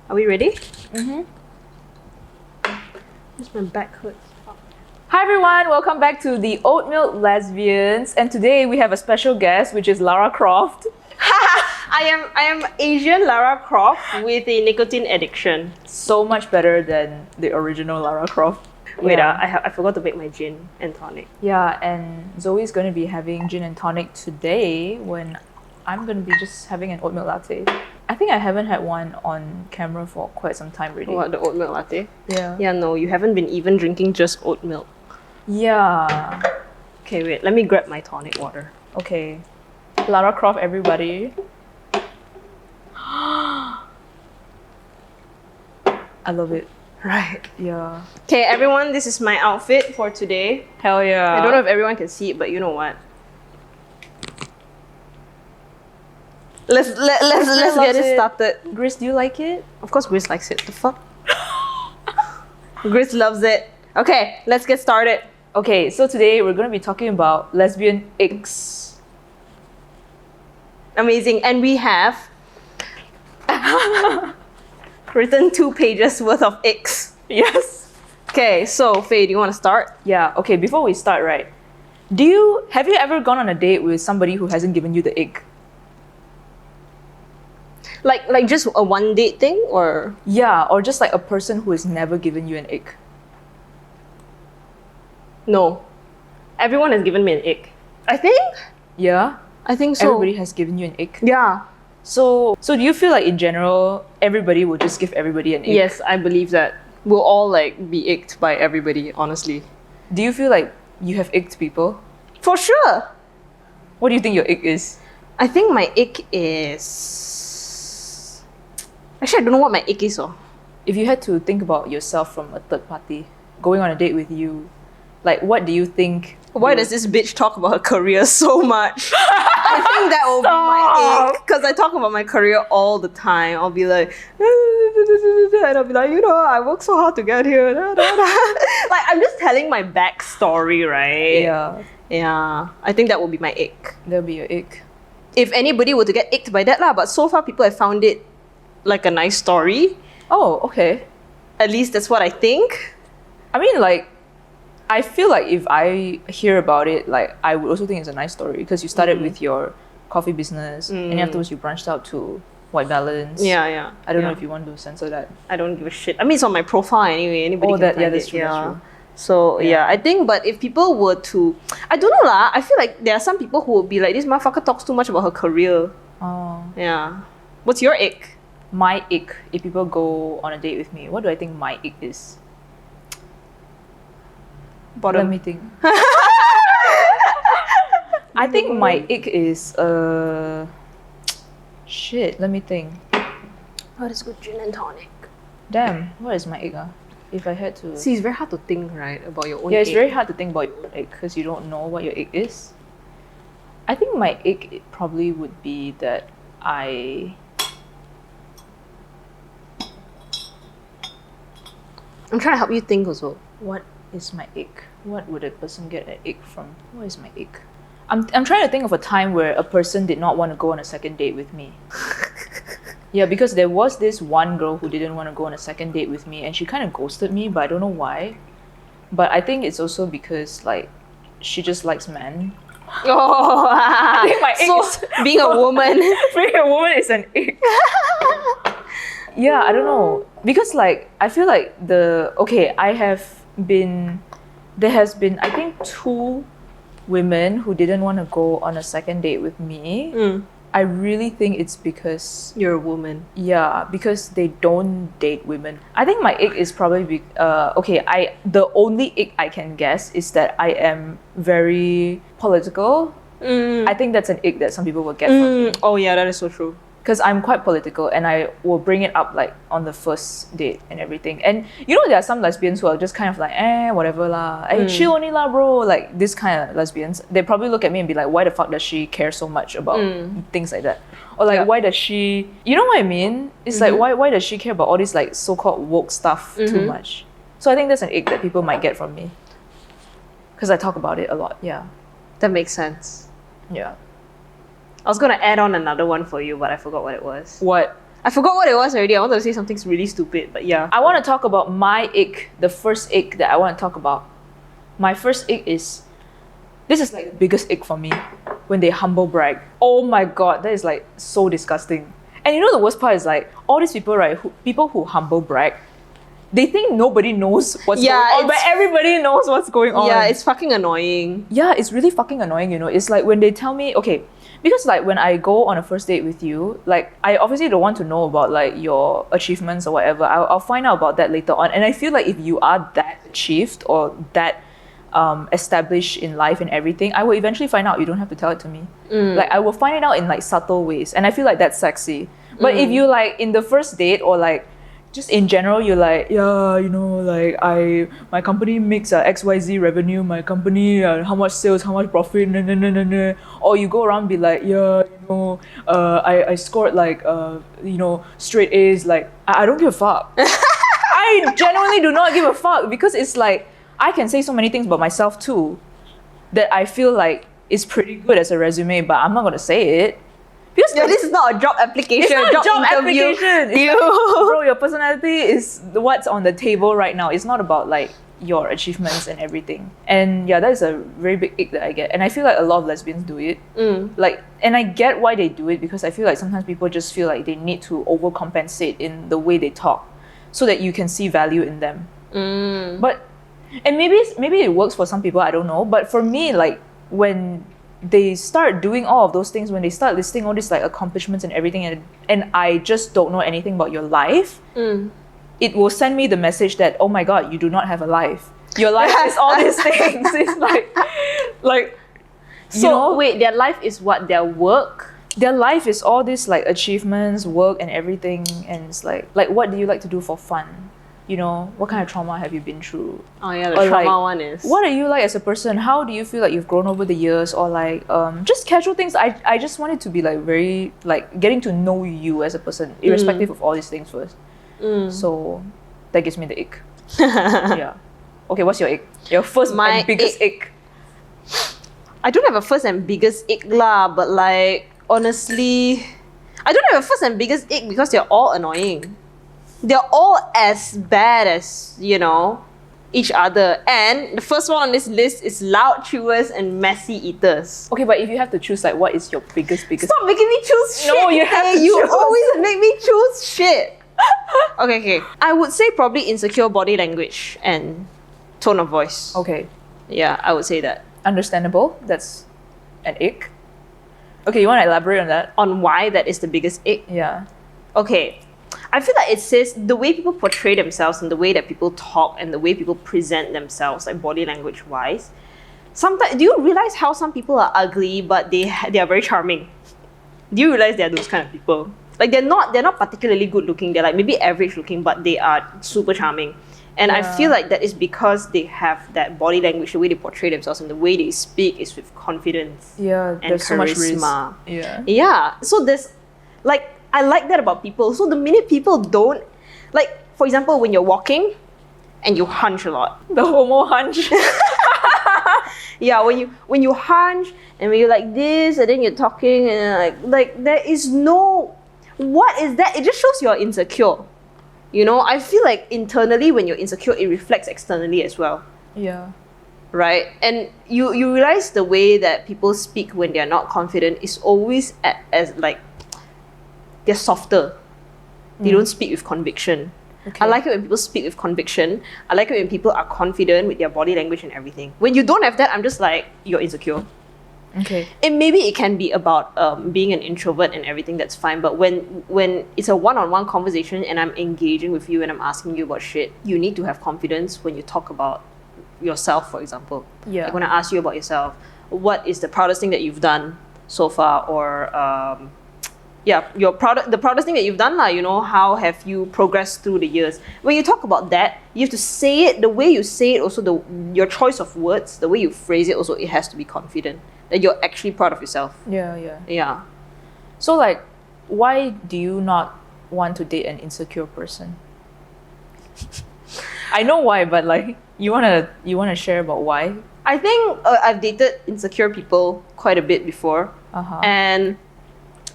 Are we ready? Mm-hmm. Just my back hurts. Hi everyone, welcome back to the Oat Milk Lesbians, and today we have a special guest, which is Lara Croft. I am Asian Lara Croft with a nicotine addiction. So much better than the original Lara Croft. Wait, Yeah. I forgot to make my gin and tonic. Yeah, and Zoe's going to be having gin and tonic today when I'm going to be just having an oat milk latte. I think I haven't had one on camera for quite some time already. What, the oat milk latte? Yeah. Yeah, no, you haven't been even drinking just oat milk. Yeah. Okay, wait, let me grab my tonic water. Okay. Lara Croft, everybody. I love it. Right. Yeah. Okay, everyone, this is my outfit for today. Hell yeah. I don't know if everyone can see it, but you know what? Let's get it started. Grace, do you like it? Of course, Grace likes it. The fuck? Grace loves it. Okay, let's get started. Okay, so today we're going to be talking about Lesbian Icks. Amazing. And we have written 2 pages worth of icks. Yes. Okay, so Faye, do you want to start? Yeah, okay, before we start, right? Have you ever gone on a date with somebody who hasn't given you the ick? Like just a one date thing, or? Yeah, or just like a person who has never given you an ick. No. Everyone has given me an ick. I think? Yeah? I think so. Everybody has given you an ick? Yeah. So do you feel like in general, everybody will just give everybody an ick? Yes, I believe that. We'll all like be icked by everybody, honestly. Do you feel like you have icked people? For sure. What do you think your ick is? I think my ick is... Actually, I don't know what my ick is. If you had to think about yourself from a third party, going on a date with you, like what do you think? Why does this bitch talk about her career so much? I think that will be my ick. Because I talk about my career all the time. I'll be like, and I'll be like, I worked so hard to get here. Like, I'm just telling my backstory, right? Yeah, Yeah. I think that will be my ick. that'll be your ick. If anybody were to get icked by that, but so far people have found it like a nice story. Oh, okay. At least that's what I think. I mean, like, I feel like if I hear about it, like, I would also think it's a nice story because you started with your coffee business and then afterwards you branched out to White Balance. Yeah. I don't know if you want to censor that. I don't give a shit. I mean, it's on my profile anyway. Anybody can find that's it. true, that's true. So yeah, I think. But if people were to, I don't know lah. I feel like there are some people who would be like, this motherfucker talks too much about her career. Oh. Yeah. What's your ick? My ick, if people go on a date with me, what do I think my ick is? Bottom. Let me think. I think my ick is shit, let me think. What is good gin and tonic? Damn, what is my ick? If I had to... See, it's very hard to think, right, about your own Yeah, it's ick. very hard to think about your own ick because you don't know what your ick is. I think my ick it probably would be that I'm trying to help you think also. What is my ick? What would a person get an ick from? What is my ick? I'm trying to think of a time where a person did not want to go on a second date with me. Yeah, because there was this one girl who didn't want to go on a second date with me and she kind of ghosted me, but I don't know why. But I think it's also because like she just likes men. Oh, I think my ick so being a woman. being a woman is an ick. Yeah, I don't know. Because like I feel like there has been I think 2 women who didn't want to go on a second date with me. I really think it's because You're a woman. yeah, because they don't date women. I think my ick is probably the only ick I can guess is that I am very political. I think that's an ick that some people will get from me. Oh yeah, that is so true. Because I'm quite political and I will bring it up like on the first date and everything. And there are some lesbians who are just kind of like, whatever lah. Chill only lah, bro. Like this kind of lesbians. They probably look at me and be like, why the fuck does she care so much about things like that? Or like, why does she... You know what I mean? It's like, why does she care about all this like so-called woke stuff too much? So I think that's an ick that people might get from me. Because I talk about it a lot, yeah. That makes sense. Yeah. I was gonna add on another one for you, but I forgot what it was. What? I forgot what it was already. I wanted to say something really stupid, but yeah. I want to talk about my ick, the first ick that I want to talk about. My first ick is, this is like the biggest ick for me, when they humble brag. Oh my god, that is like so disgusting. And you know the worst part is like, all these people, right, people who humble brag, they think nobody knows what's going on, but everybody knows what's going on. Yeah, it's fucking annoying. Yeah, it's really fucking annoying, you know. It's like when they tell me, okay, because like when I go on a first date with you, like I obviously don't want to know about like your achievements or whatever. I'll find out about that later on. And I feel like if you are that achieved or that established in life and everything, I will eventually find out. You don't have to tell it to me. Like I will find it out in like subtle ways, and I feel like that's sexy. But if you like in the first date or like just in general, you're like, yeah, you know, like my company makes XYZ revenue, my company how much sales, how much profit, or you go around and be like, yeah, you know, I scored like you know, straight A's. Like I don't give a fuck. I genuinely do not give a fuck, because it's like I can say so many things about myself too that I feel like is pretty good as a resume, but I'm not gonna say it. Because this is not a job application. It's not a job interview. application. It's like, bro, your personality is what's on the table right now. It's not about like your achievements and everything. And yeah, that is a very big ick that I get. And I feel like a lot of lesbians do it. Like, and I get why they do it, because I feel like sometimes people just feel like they need to overcompensate in the way they talk so that you can see value in them. But, and maybe it works for some people, I don't know. But for me, like when they start doing all of those things, when they start listing all these like accomplishments and everything, and I just don't know anything about your life, it will send me the message that, oh my god, you do not have a life. Your life is all these things. It's like So you know, wait, their life is what? Their work? their life is all this like achievements, work and everything, and it's like what do you like to do for fun? You know, what kind of trauma have you been through? Oh yeah, the Or, trauma like, one is. What are you like as a person? How do you feel like you've grown over the years? Or like just casual things. I just wanted to be like very like getting to know you as a person, irrespective of all these things first. So that gives me the ick. Yeah. Okay, what's your ick? Your first My and biggest ick. I don't have a first and biggest ick lah, but like honestly, I don't have a first and biggest ick because they're all annoying. They're all as bad as, you know, each other. And the first one on this list is loud chewers and messy eaters. Okay, but if you have to choose, like, what is your biggest? Stop making me choose shit. No, you have to You choose. always make me choose shit. Okay. I would say probably insecure body language and tone of voice. Okay, Yeah, I would say that. understandable. That's an ick. Okay, you want to elaborate on that? On why that is the biggest ick. Yeah. Okay. I feel like it says the way people portray themselves and the way that people talk and the way people present themselves, like body language wise. Sometimes, do you realize how some people are ugly but they are very charming? Do you realize they're those kind of people? Like they're not particularly good looking. They're like maybe average looking, but they are super charming. And I feel like that is because they have that body language, the way they portray themselves and the way they speak is with confidence. Yeah, And there's so much risk. charisma. Yeah. Yeah. So there's like I like that about people. So the minute people don't, like for example, when you're walking and you hunch a lot. The homo hunch. Yeah, when you hunch and when you're like this and then you're talking and like there is no, what is that? It just shows you're insecure. You know, I feel like internally when you're insecure, it reflects externally as well. Yeah. Right? And you realize the way that people speak when they're not confident is always as like they're softer. They don't speak with conviction. Okay. I like it when people speak with conviction. I like it when people are confident with their body language and everything. When you don't have that, I'm just like, you're insecure. Okay. And maybe it can be about being an introvert and everything, that's fine. But when it's a one-on-one conversation and I'm engaging with you and I'm asking you about shit, you need to have confidence when you talk about yourself, for example. Yeah. Like when I ask you about yourself, what is the proudest thing that you've done so far? Or the proudest thing that you've done, you know, how have you progressed through the years? When you talk about that, you have to say it, the way you say it, also your choice of words, the way you phrase it, also it has to be confident that you're actually proud of yourself. Yeah. So like, why do you not want to date an insecure person? I know why, but like, you wanna share about why? I think I've dated insecure people quite a bit before. And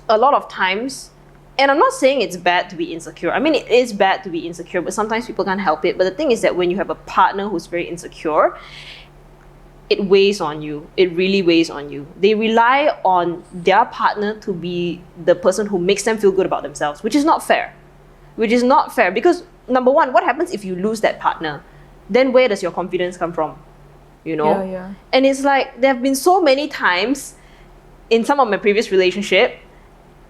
a lot of times, And I'm not saying it's bad to be insecure. I mean, it is bad to be insecure, but sometimes people can't help it. But the thing is that when you have a partner who's very insecure, it weighs on you. It really weighs on you. They rely on their partner to be the person who makes them feel good about themselves, which is not fair. Which is not fair because, number one, what happens if you lose that partner? Then where does your confidence come from? You know? Yeah. And it's like, there have been so many times in some of my previous relationship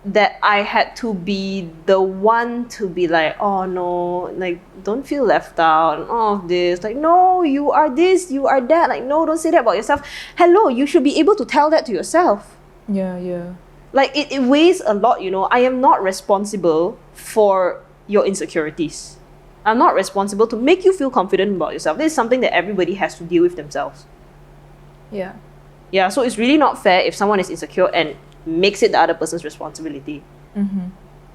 that I had to be the one to be like, oh no, like, don't feel left out and all of this. Like, no, you are this, you are that. Like, no, don't say that about yourself. Hello, you should be able to tell that to yourself. Yeah. Like, it weighs a lot, you know. I am not responsible for your insecurities. I'm not responsible to make you feel confident about yourself. This is something that everybody has to deal with themselves. Yeah. Yeah, so it's really not fair if someone is insecure and makes it the other person's responsibility.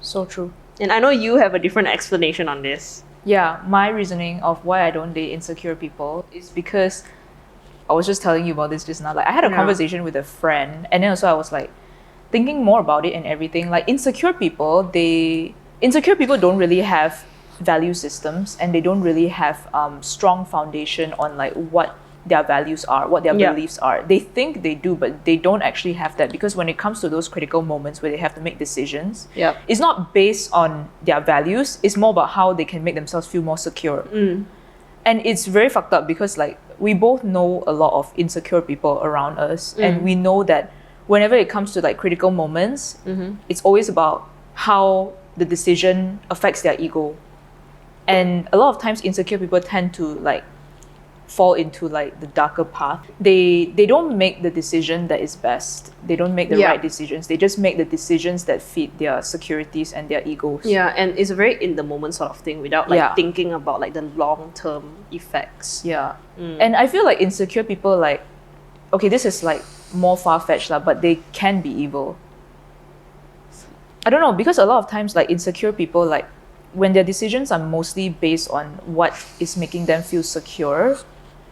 So true. And I know you have a different explanation on this. Yeah, my reasoning of why I don't date insecure people is because I was just telling you about this just now. Like, I had a conversation with a friend, and then also I was like thinking more about it and everything. Like, insecure people don't really have value systems, and they don't really have strong foundation on like what their values are, what their beliefs are. They think they do, but they don't actually have that, because when it comes to those critical moments where they have to make decisions, it's not based on their values, it's more about how they can make themselves feel more secure. And it's very fucked up because like we both know a lot of insecure people around us, and we know that whenever it comes to like critical moments, it's always about how the decision affects their ego. And a lot of times insecure people tend to like fall into like the darker path. They don't make the decision that is best. They don't make the right decisions. They just make the decisions that fit their securities and their egos. Yeah, and it's a very in the moment sort of thing without like thinking about like the long term effects. Yeah. And I feel like insecure people, like, okay, this is like more far-fetched lah, but they can be evil. I don't know, because a lot of times like insecure people, like when their decisions are mostly based on what is making them feel secure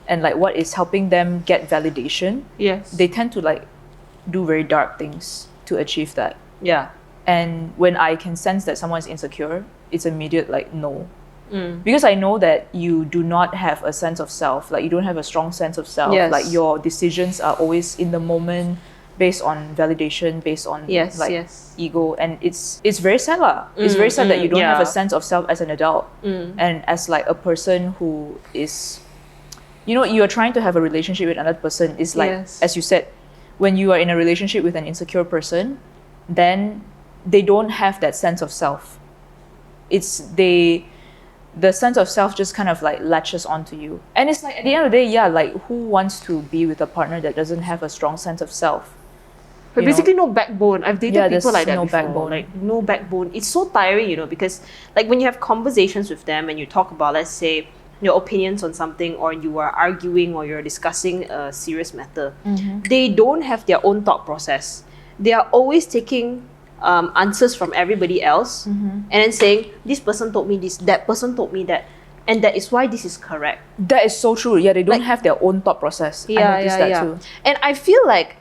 and like what is helping them get validation, they tend to like do very dark things to achieve that. Yeah. And when I can sense that someone is insecure, it's immediate like no. Because I know that you do not have a sense of self, like you don't have a strong sense of self. Like your decisions are always in the moment, based on validation, based on ego, and it's very sad lah. It's very sad that you don't have a sense of self as an adult, and as like a person who is, you know, you are trying to have a relationship with another person. Is like, as you said, when you are in a relationship with an insecure person, then they don't have that sense of self. The sense of self just kind of like latches onto you, and it's like at the end of the day, like who wants to be with a partner that doesn't have a strong sense of self? But basically no backbone. I've dated people like that no before. backbone. Like no backbone. It's so tiring, you know, because like when you have conversations with them and you talk about, let's say, your opinions on something, or you are arguing or you're discussing a serious matter, they don't have their own thought process. They are always taking answers from everybody else and then saying, this person told me this, that person told me that, and that is why this is correct. That is so true. Yeah, they don't have their own thought process. I noticed that too. And I feel like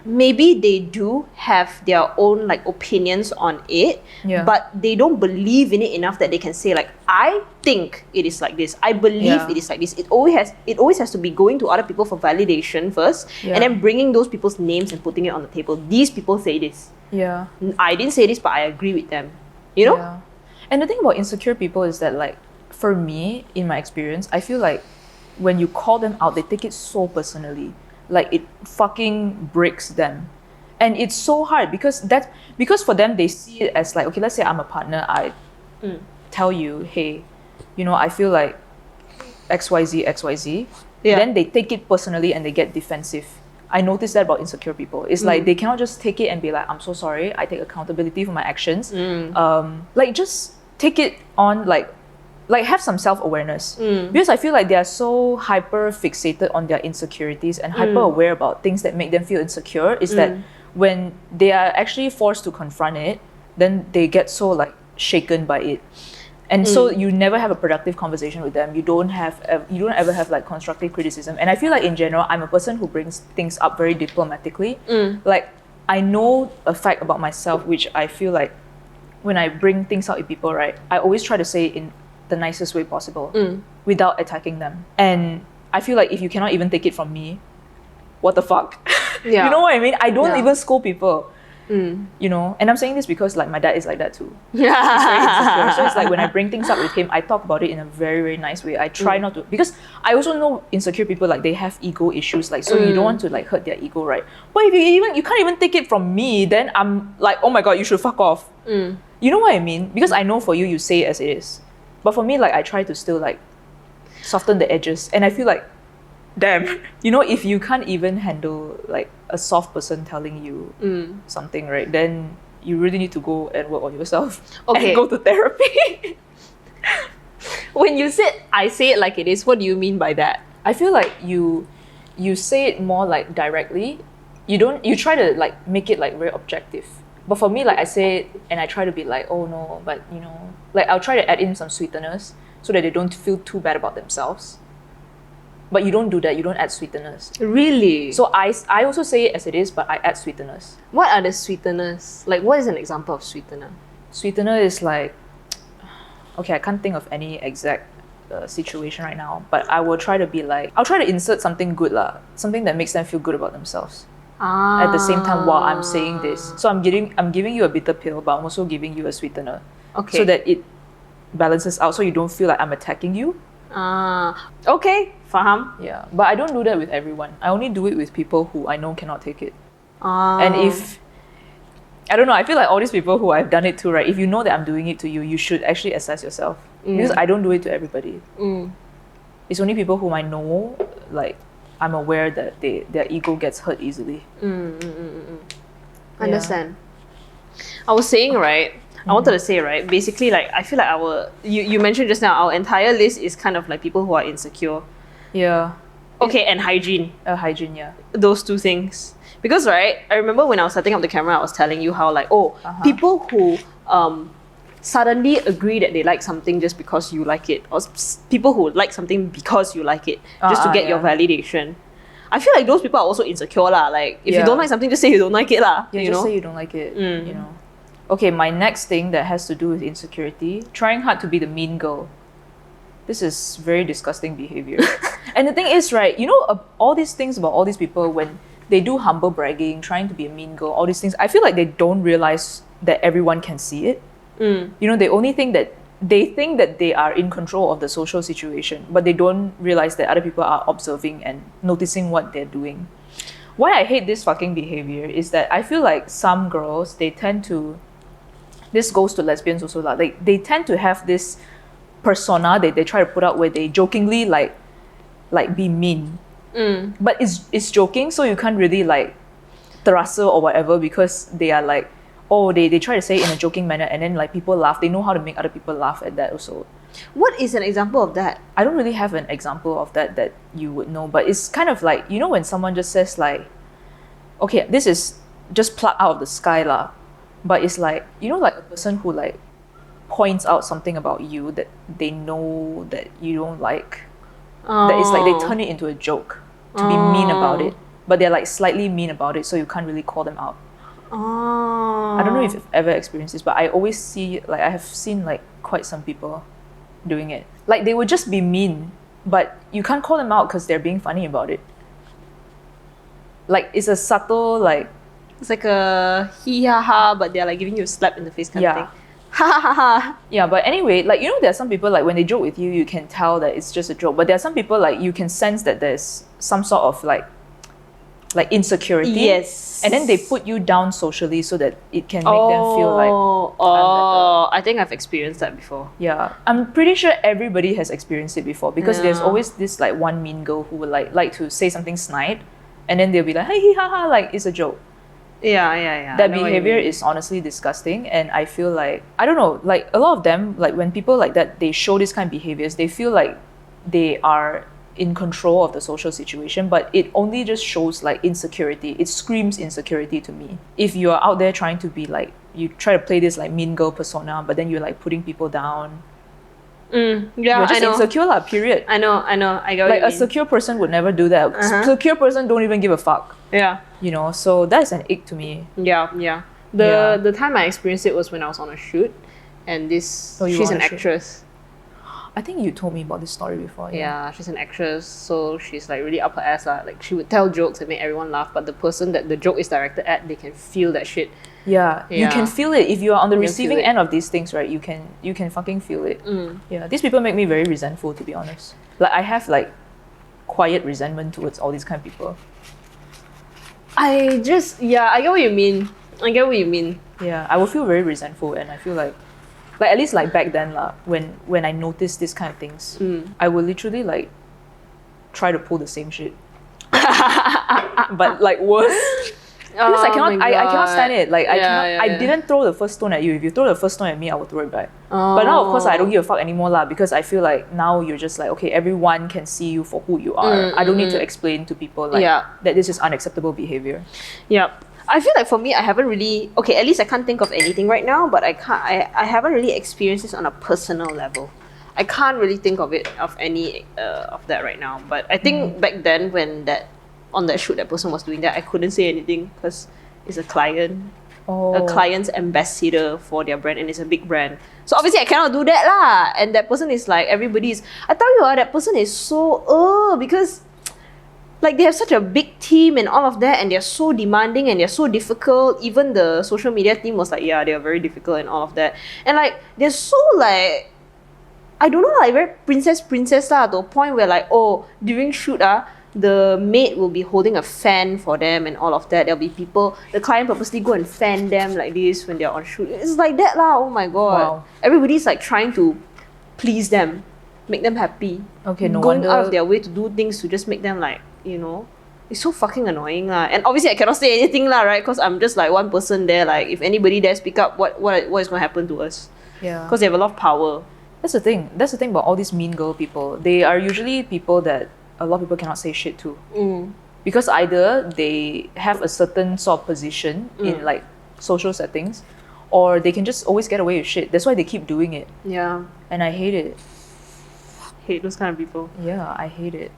maybe they do have their own like opinions on it, but they don't believe in it enough that they can say like, I think it is like this, I believe it is like this. It always has to be going to other people for validation first, and then bringing those people's names and putting it on the table. These people say this. I didn't say this, but I agree with them. You know? And the thing about insecure people is that like, for me, in my experience, I feel like when you call them out, they take it so personally. Like it fucking breaks them. And it's so hard because for them, they see it as like, okay, let's say I'm a partner, I tell you, hey, you know, I feel like XYZ. Then they take it personally and they get defensive. I noticed that about insecure people. It's like they cannot just take it and be like, I'm so sorry, I take accountability for my actions. Like just take it on, like have some self-awareness. Because I feel like they are so hyper fixated on their insecurities and hyper aware about things that make them feel insecure, is that when they are actually forced to confront it, then they get so like shaken by it. And so you never have a productive conversation with them. You don't ever have like constructive criticism. And I feel like in general, I'm a person who brings things up very diplomatically. Like I know a fact about myself, which I feel like when I bring things out with people, right, I always try to say it in the nicest way possible without attacking them. And I feel like if you cannot even take it from me, what the fuck? Yeah. You know what I mean? I don't Yeah. even scold people. You know, and I'm saying this because like my dad is like that too. He's very Yeah. insecure. So it's like when I bring things up with him, I talk about it in a very, very nice way. I try not to, because I also know insecure people, like they have ego issues, like so you don't want to like hurt their ego, right? But if you can't even take it from me, then I'm like, oh my god, you should fuck off. You know what I mean? Because I know for you, you say it as it is, but for me, like I try to still like soften the edges, and I feel like, damn, you know, if you can't even handle like a soft person telling you something, right, then you really need to go and work on yourself. Okay. And go to therapy. When you said I say it like it is, what do you mean by that? I feel like you say it more like directly. You try to like make it like very objective. But for me, like I say it and I try to be like, oh no, but you know, like I'll try to add in some sweeteners so that they don't feel too bad about themselves. But you don't do that, you don't add sweeteners. Really? So I also say it as it is, but I add sweeteners. What are the sweeteners? Like, what is an example of sweetener? Sweetener is like, okay, I can't think of any exact situation right now, but I will try to be like, I'll try to insert something good lah, something that makes them feel good about themselves. At the same time while I'm saying this. So I'm giving you a bitter pill, but I'm also giving you a sweetener. Okay. So that it balances out, so you don't feel like I'm attacking you. Okay, faham. Yeah, but I don't do that with everyone. I only do it with people who I know cannot take it. And if, I don't know, I feel like all these people who I've done it to, right, if you know that I'm doing it to you, you should actually assess yourself. Because I don't do it to everybody. It's only people whom I know, like, I'm aware that their ego gets hurt easily. Understand. I was saying, right, I wanted to say, right, basically, like, I feel like you mentioned just now, our entire list is kind of like people who are insecure. Yeah. Okay, and hygiene. Hygiene, yeah. Those two things. Because, right, I remember when I was setting up the camera, I was telling you how, like, people who suddenly agree that they like something just because you like it, or people who like something because you like it, just to get your validation. I feel like those people are also insecure lah. Like, if you don't like something, just say you don't like it lah. Yeah, you just know? say you don't like it, you know. Okay, my next thing that has to do with insecurity, trying hard to be the mean girl. This is very disgusting behavior. And the thing is, right, you know, all these things about all these people, when they do humble bragging, trying to be a mean girl, all these things, I feel like they don't realize that everyone can see it. You know, they only think that they are in control of the social situation, but they don't realize that other people are observing and noticing what they're doing. Why I hate this fucking behavior is that I feel like some girls, they tend to, this goes to lesbians also lah, like they tend to have this persona they try to put out where they jokingly like be mean. But it's joking, so you can't really like terasa or whatever, because they are like, oh, they try to say it in a joking manner, and then like people laugh. They know how to make other people laugh at that also. What is an example of that? I don't really have an example of that you would know, but it's kind of like, you know, when someone just says like, okay, this is just plucked out of the sky lah, but it's like, you know, like a person who like points out something about you that they know that you don't like, that it's like they turn it into a joke to be mean about it, but they're like slightly mean about it, so you can't really call them out. I don't know if you've ever experienced this, but I always see, like, I have seen like quite some people doing it. Like, they would just be mean, but you can't call them out because they're being funny about it. Like, it's a subtle, like, it's like a hee ha ha, but they're like giving you a slap in the face kind of thing. Ha ha ha ha. Yeah, but anyway, like, you know, there are some people, like, when they joke with you, you can tell that it's just a joke. But there are some people, like, you can sense that there's some sort of like insecurity. Yes. And then they put you down socially so that it can make them feel like I think I've experienced that before. Yeah, I'm pretty sure everybody has experienced it before, because there's always this like one mean girl who would like to say something snide, and then they'll be like, hey, ha ha, like, it's a joke. Yeah. That behavior is honestly disgusting, and I feel like, I don't know, like a lot of them, like when people like that, they show this kind of behaviors, they feel like they are in control of the social situation, but it only just shows like insecurity. It screams insecurity to me. If you are out there trying to be like, you try to play this like mean girl persona, but then you're like putting people down. Yeah, you're just I know. insecure lah, period. I know. I get what Like you a mean. secure person would never do that. Secure person don't even give a fuck. Yeah. You know, so that's an ick to me. Yeah. The time I experienced it was when I was on a shoot, and she's an actress. I think you told me about this story before. Yeah, she's an actress, so she's like really up her ass lah. Like she would tell jokes and make everyone laugh, but the person that the joke is directed at, they can feel that shit. Yeah, you can feel it if you are on the receiving end of these things, right? You can fucking feel it. Yeah, these people make me very resentful, to be honest. Like I have like quiet resentment towards all these kind of people. I get what you mean. Yeah, I will feel very resentful, and I feel like at least like back then lah, when I noticed this kind of things, I will literally like try to pull the same shit, but like worse. Because I cannot stand it. Like I didn't throw the first stone at you. If you throw the first stone at me, I will throw it back. But now of course I don't give a fuck anymore lah, because I feel like now you're just like, okay, everyone can see you for who you are. I don't need to explain to people like that this is unacceptable behavior. Yep. I feel like for me, I haven't really, okay, at least I can't think of anything right now, but I haven't really experienced this on a personal level. I can't really think of any of that right now. But I think back then when on that shoot that person was doing that, I couldn't say anything because it's a client. A client's ambassador for their brand, and it's a big brand. So obviously I cannot do that lah. And that person is like, I tell you that person is so because like they have such a big team and all of that, and they're so demanding and they're so difficult. Even the social media team was like, yeah, they're very difficult and all of that. And like they're so like, I don't know, like very princess lah, to a point where like, during shoot the maid will be holding a fan for them and all of that. There'll be people, the client purposely go and fan them like this when they're on shoot. It's like that lah, oh my god. Wow. Everybody's like trying to please them, make them happy. Okay, no going wonder. out of their way to do things to just make them like, it's so fucking annoying lah. And obviously I cannot say anything lah, right? Because I'm just like one person there. Like if anybody dare speak up, what is going to happen to us? Yeah. Because they have a lot of power. That's the thing about all these mean girl people. They are usually people that a lot of people cannot say shit to. Because either they have a certain sort of position in like social settings, or they can just always get away with shit. That's why they keep doing it. Yeah. And I hate it. Hate those kind of people. Yeah, I hate it.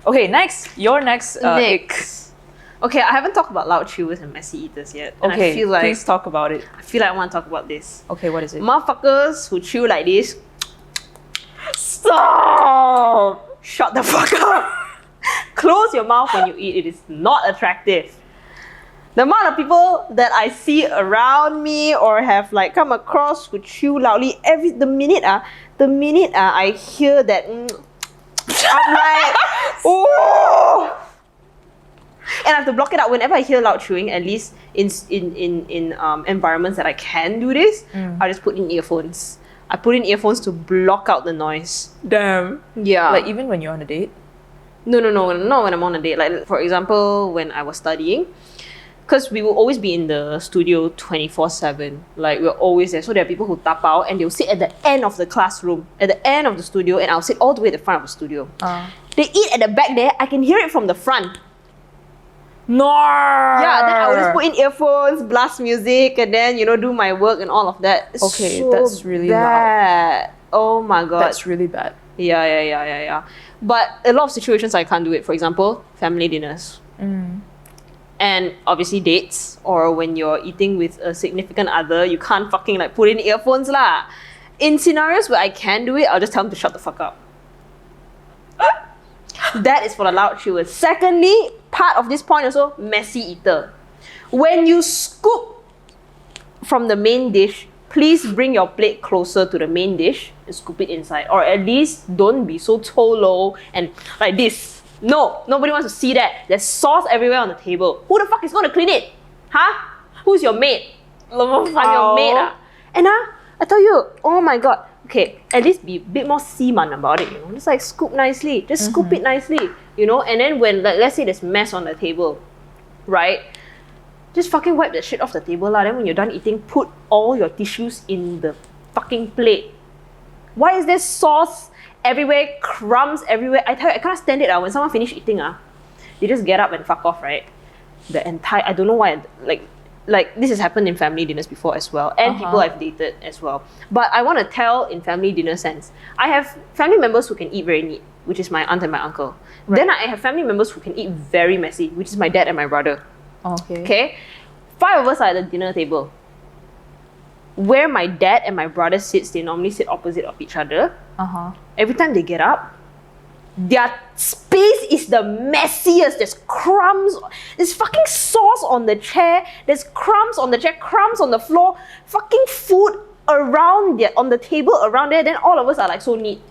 Okay, next. Your next ick. Okay, I haven't talked about loud chewers and messy eaters yet. And Okay, I feel like, please talk about it. I feel like I want to talk about this. Okay, what is it? Motherfuckers who chew like this. Stop! Shut the fuck up. Close your mouth when you eat. It is not attractive. The amount of people that I see around me or have like come across who chew loudly, the minute I hear that, I'm like, oh! And I have to block it out whenever I hear loud chewing. At least in environments that I can do this, I just put in earphones. I put in earphones to block out the noise. Damn. Yeah. Like even when you're on a date? No, not when I'm on a date. Like for example, when I was studying, because we will always be in the studio 24/7. Like we're always there. So there are people who tap out and they'll sit at the end of the classroom, at the end of the studio, and I'll sit all the way at the front of the studio. They eat at the back there. I can hear it from the front. No. Yeah, then I will just put in earphones, blast music, and then do my work and all of that. It's Okay, so that's really bad. Oh my god. That's really bad. Yeah. But a lot of situations I can't do it. For example, family dinners. And obviously dates, or when you're eating with a significant other, you can't fucking like put in earphones lah. In scenarios where I can do it, I'll just tell them to shut the fuck up. That is for the loud chewers. Secondly, part of this point also, messy eater. When you scoop from the main dish, please bring your plate closer to the main dish and scoop it inside. Or at least don't be so low and like this. No, nobody wants to see that. There's sauce everywhere on the table. Who the fuck is going to clean it? Huh? Who's your maid? I'm your maid. And I tell you, oh my god. Okay, at least be a bit more seaman about it, Just like scoop nicely. Just scoop it nicely, And then when, like, let's say there's mess on the table, right? Just fucking wipe that shit off the table lah. Then when you're done eating, put all your tissues in the fucking plate. Why is there sauce everywhere, crumbs everywhere? I tell you, I can't stand it. When someone finish eating, they just get up and fuck off, right? I don't know why, like this has happened in family dinners before as well, and people I've dated as well. But I want to tell in family dinner sense, I have family members who can eat very neat, which is my aunt and my uncle. Right. Then I have family members who can eat very messy, which is my dad and my brother. Okay. Okay. 5 of us are at the dinner table. Where my dad and my brother sits, they normally sit opposite of each other. Every time they get up, their space is the messiest. There's crumbs. There's fucking sauce on the chair. There's crumbs on the chair, crumbs on the floor, fucking food around there, on the table around there. Then all of us are like so neat.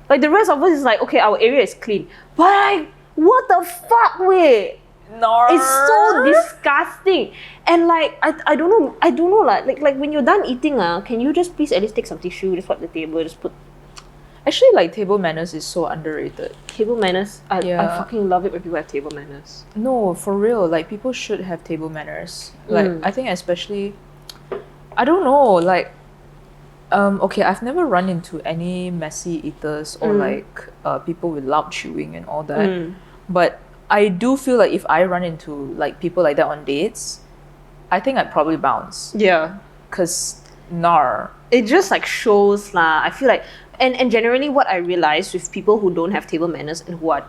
Like the rest of us is like, okay, our area is clean. But like, what the fuck, wait? No. It's so disgusting. And like, I don't know like when you're done eating, can you just please at least take some tissue, just wipe the table, just put... Actually, like, table manners is so underrated. Table manners? I fucking love it when people have table manners. No, for real. Like, people should have table manners. Like, I think especially... I don't know, like... okay, I've never run into any messy eaters or like people with loud chewing and all that. But I do feel like if I run into like people like that on dates, I think I'd probably bounce. Yeah. Cause nar. It just like shows lah. I feel like, and generally what I realize with people who don't have table manners and who are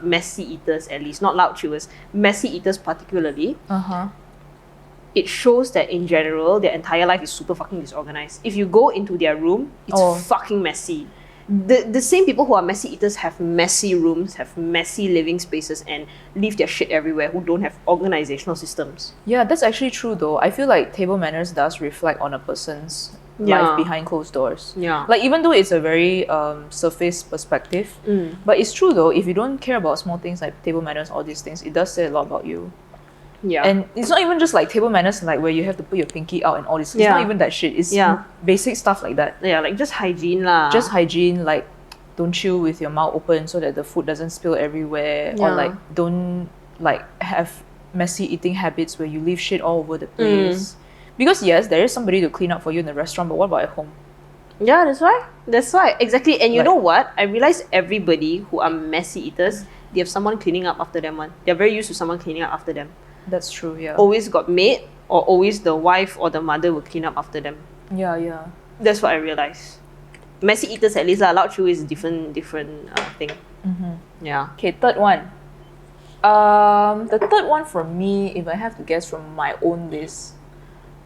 messy eaters, at least, not loud chewers, messy eaters particularly, it shows that in general, their entire life is super fucking disorganized. If you go into their room, it's fucking messy. The same people who are messy eaters have messy rooms, have messy living spaces, and leave their shit everywhere, who don't have organizational systems. Yeah, that's actually true though. I feel like table manners does reflect on a person's life behind closed doors. Yeah. Like, even though it's a very surface perspective, but it's true though, if you don't care about small things like table manners, all these things, it does say a lot about you. Yeah. And it's not even just like table manners, like where you have to put your pinky out and all this. It's not even that shit. It's basic stuff like that. Yeah, like just hygiene lah. Just hygiene, like don't chew with your mouth open so that the food doesn't spill everywhere. Or like don't like have messy eating habits where you leave shit all over the place. Because yes, there is somebody to clean up for you in the restaurant, but what about at home? Yeah, that's why. That's why. Exactly. And you know what? I realize everybody who are messy eaters, they have someone cleaning up after them. They're very used to someone cleaning up after them. That's true, yeah. Always got maid, or always the wife or the mother will clean up after them. Yeah. That's what I realized. Messy eaters at least, loud chew is different thing. Yeah. Okay, third one. The third one for me, if I have to guess from my own list,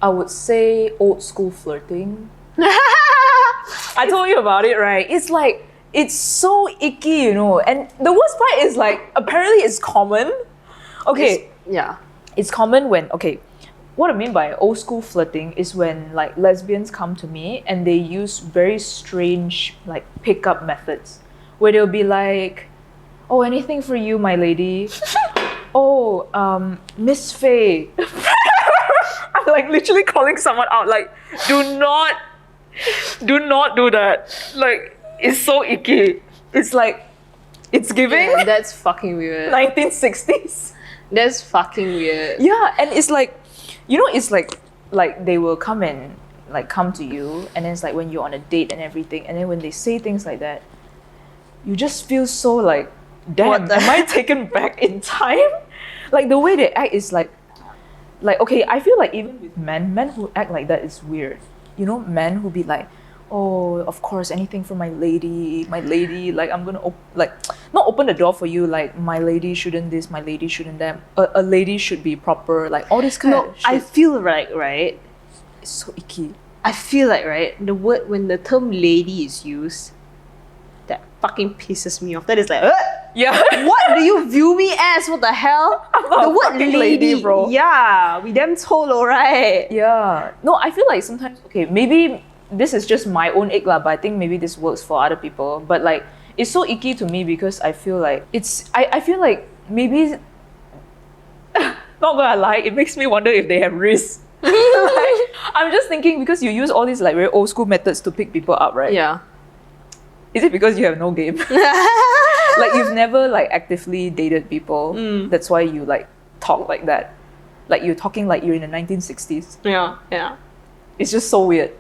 I would say old school flirting. I told you about it, right? It's like, it's so icky, you know. And the worst part is like, apparently it's common. Okay. It's common when, what I mean by old school flirting is when like lesbians come to me and they use very strange like pickup methods where they'll be like, oh, anything for you, my lady. Oh, Miss Faye. I'm like literally calling someone out, like, do not do that. Like, it's so icky. It's like, it's giving. Yeah, that's fucking weird. 1960s. That's fucking weird. Yeah, and it's like, you know, it's like they will come to you, and then it's like when you're on a date and everything, and then when they say things like that, you just feel so like, damn, am I taken back in time? Like the way they act is like, okay, I feel like even with men who act like that is weird. You know, men who be like, oh, of course, anything for my lady, like I'm gonna not open the door for you, like my lady shouldn't this, my lady shouldn't that, a lady should be proper, like all this kind of shit. I feel like, right, it's so icky. I feel like, right, when the term lady is used, that fucking pisses me off. That is like, yeah. What do you view me as? What the hell? The word lady, bro. Yeah, we damn tolo, right? Yeah. No, I feel like sometimes, okay, maybe this is just my own ick lah, but I think maybe this works for other people. But like, it's so icky to me because I feel like I feel like maybe, not gonna lie, it makes me wonder if they have wrists. Like, I'm just thinking, because you use all these like very old school methods to pick people up, right? Yeah. Is it because you have no game? Like you've never like actively dated people. That's why you like talk like that. Like you're talking like you're in the 1960s. Yeah. It's just so weird.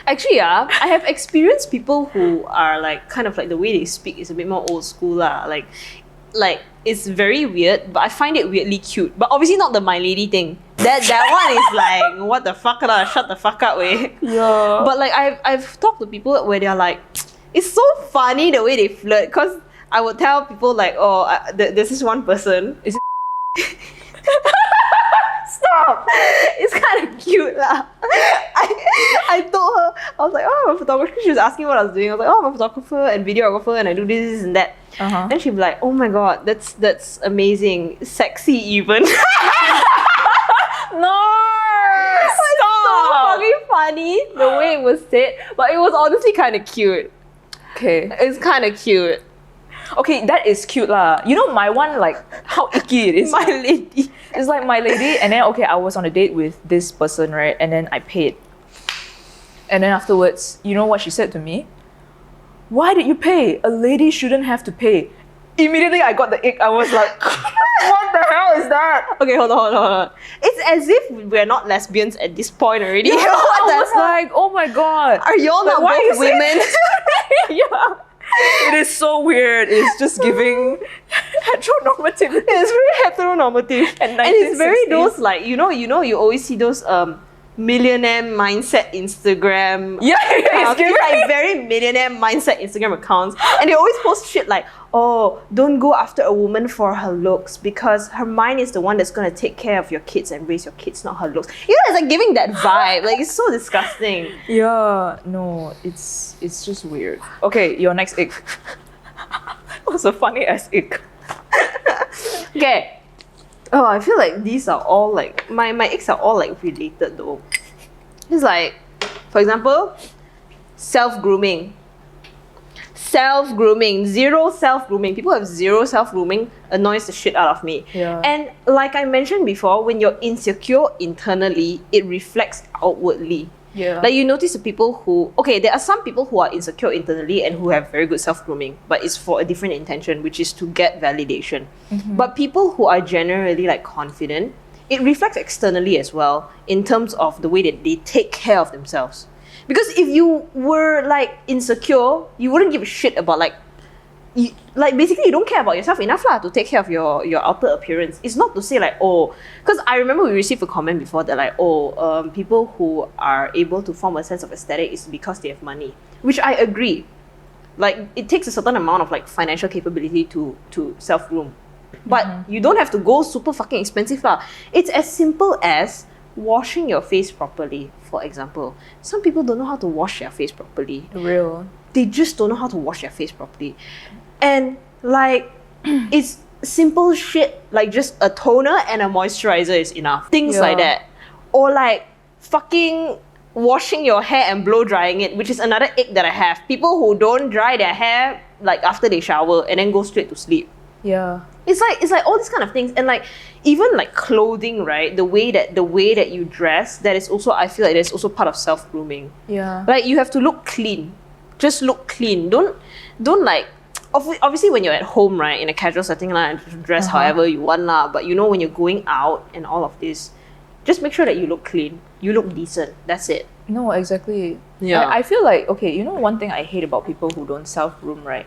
Actually, I have experienced people who are like kind of like the way they speak is a bit more old school lah. Like it's very weird, but I find it weirdly cute. But obviously not the my lady thing. That one is like, what the fuck lah, shut the fuck up, way. Yeah. But like I've talked to people where they're like, it's so funny the way they flirt, because I would tell people like, oh, there's this one person. Is it Stop. It's kind of cute lah. I told her, I was like, oh, I'm a photographer. She was asking what I was doing. I was like, oh, I'm a photographer and videographer and I do this and that. And she'd be like, oh my god, that's amazing. Sexy even. No. So fucking funny the way it was said, but it was honestly kind of cute. Okay. It's kind of cute. Okay, that is cute lah. You know my one, like how icky it is. My lady. It's like my lady, and then okay, I was on a date with this person, right? And then I paid. And then afterwards, you know what she said to me? Why did you pay? A lady shouldn't have to pay. Immediately I got the ick. I was like, what the hell is that? Okay, hold on. It's as if we're not lesbians at this point already. Yeah, What I the was hell? like, oh my god. Are y'all Like, not why both is women? Yeah. It is so weird. It's just giving heteronormativity. It's very heteronormative. And it's very 1960s. those like, you always see those millionaire mindset Instagram. Yeah, it's It's giving like very millionaire mindset Instagram accounts. And they always post shit like, oh, don't go after a woman for her looks because her mind is the one that's gonna take care of your kids and raise your kids, not her looks. You know, it's like giving that vibe. Like it's so disgusting. Yeah, no, it's just weird. Okay, your next ick. What's a funny ass ick? Okay. Oh, I feel like these are all like my icks are all like related though. It's like, for example, self-grooming. Self-grooming. Zero self-grooming. People have zero self-grooming annoys the shit out of me. Yeah. And like I mentioned before, when you're insecure internally, it reflects outwardly. Yeah. Like you notice the people who, okay, there are some people who are insecure internally and who have very good self-grooming, but it's for a different intention, which is to get validation. But people who are generally like confident, it reflects externally as well in terms of the way that they take care of themselves. Because if you were like insecure, you wouldn't give a shit about like basically you don't care about yourself enough lah to take care of your outer appearance. It's not to say like, oh, because I remember we received a comment before that like, oh, people who are able to form a sense of aesthetic is because they have money, which I agree. Like it takes a certain amount of like financial capability to self-groom, but you don't have to go super fucking expensive lah. It's as simple as washing your face properly. For example, some people don't know how to wash their face properly. Real. They just don't know how to wash their face properly. And like, it's simple shit like just a toner and a moisturizer is enough. Things like Yeah. that. Or like fucking washing your hair and blow drying it, which is another ick that I have. People who don't dry their hair like after they shower and then go straight to sleep. Yeah. It's like all these kind of things, and like even like clothing, right? The way that you dress, that is also, I feel like that's also part of self-grooming. Yeah. Like you have to look clean. Just look clean. Don't like obviously when you're at home, right, in a casual setting lah, dress however you want lah. But you know when you're going out and all of this, just make sure that you look clean. You look decent. That's it. No, exactly. Yeah. I feel like, okay, you know one thing I hate about people who don't self-groom, right?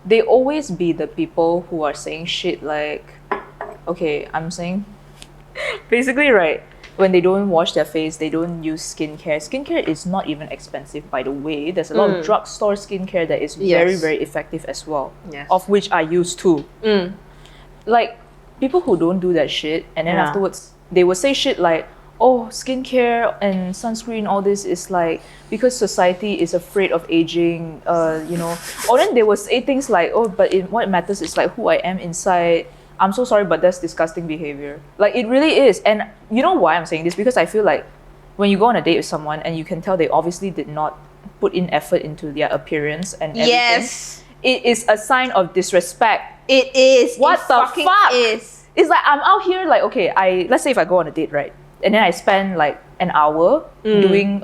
They always be the people who are saying shit like, okay, I'm saying, basically, right, when they don't wash their face, they don't use skincare. Skincare is not even expensive, by the way. There's a lot of drugstore skincare that is very, Yes. very effective as well, Yes. of which I use too. Like, people who don't do that shit, and then Yeah. afterwards, they will say shit like, oh, skincare and sunscreen, all this is like, because society is afraid of aging, you know. Or then they will say things like, oh, but what matters is like who I am inside. I'm so sorry, but that's disgusting behavior. Like, it really is. And you know why I'm saying this? Because I feel like when you go on a date with someone and you can tell they obviously did not put in effort into their appearance and everything, Yes. it is a sign of disrespect. It is. What it the fucking fuck? is. It's like I'm out here like, okay, let's say if I go on a date, right? And then I spend like an hour thinking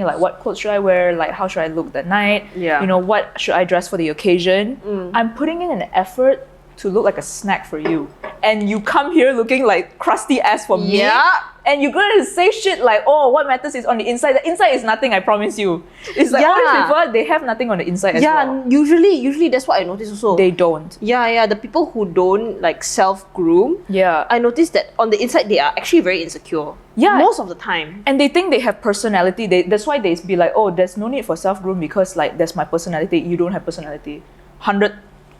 like what clothes should I wear, like how should I look that night, Yeah. you know, what should I dress for the occasion. I'm putting in an effort to look like a snack for you, and you come here looking like crusty ass for me. Yeah. And you're gonna say shit like, oh, what matters is on the inside. The inside is nothing, I promise you. It's like all these Yeah. people, they have nothing on the inside as well. usually that's what I notice also. They don't. Yeah, the people who don't like self-groom, Yeah. I noticed that on the inside they are actually very insecure. Yeah. Most of the time. And they think they have personality. That's why they be like, oh, there's no need for self-groom because like that's my personality. You don't have personality. 100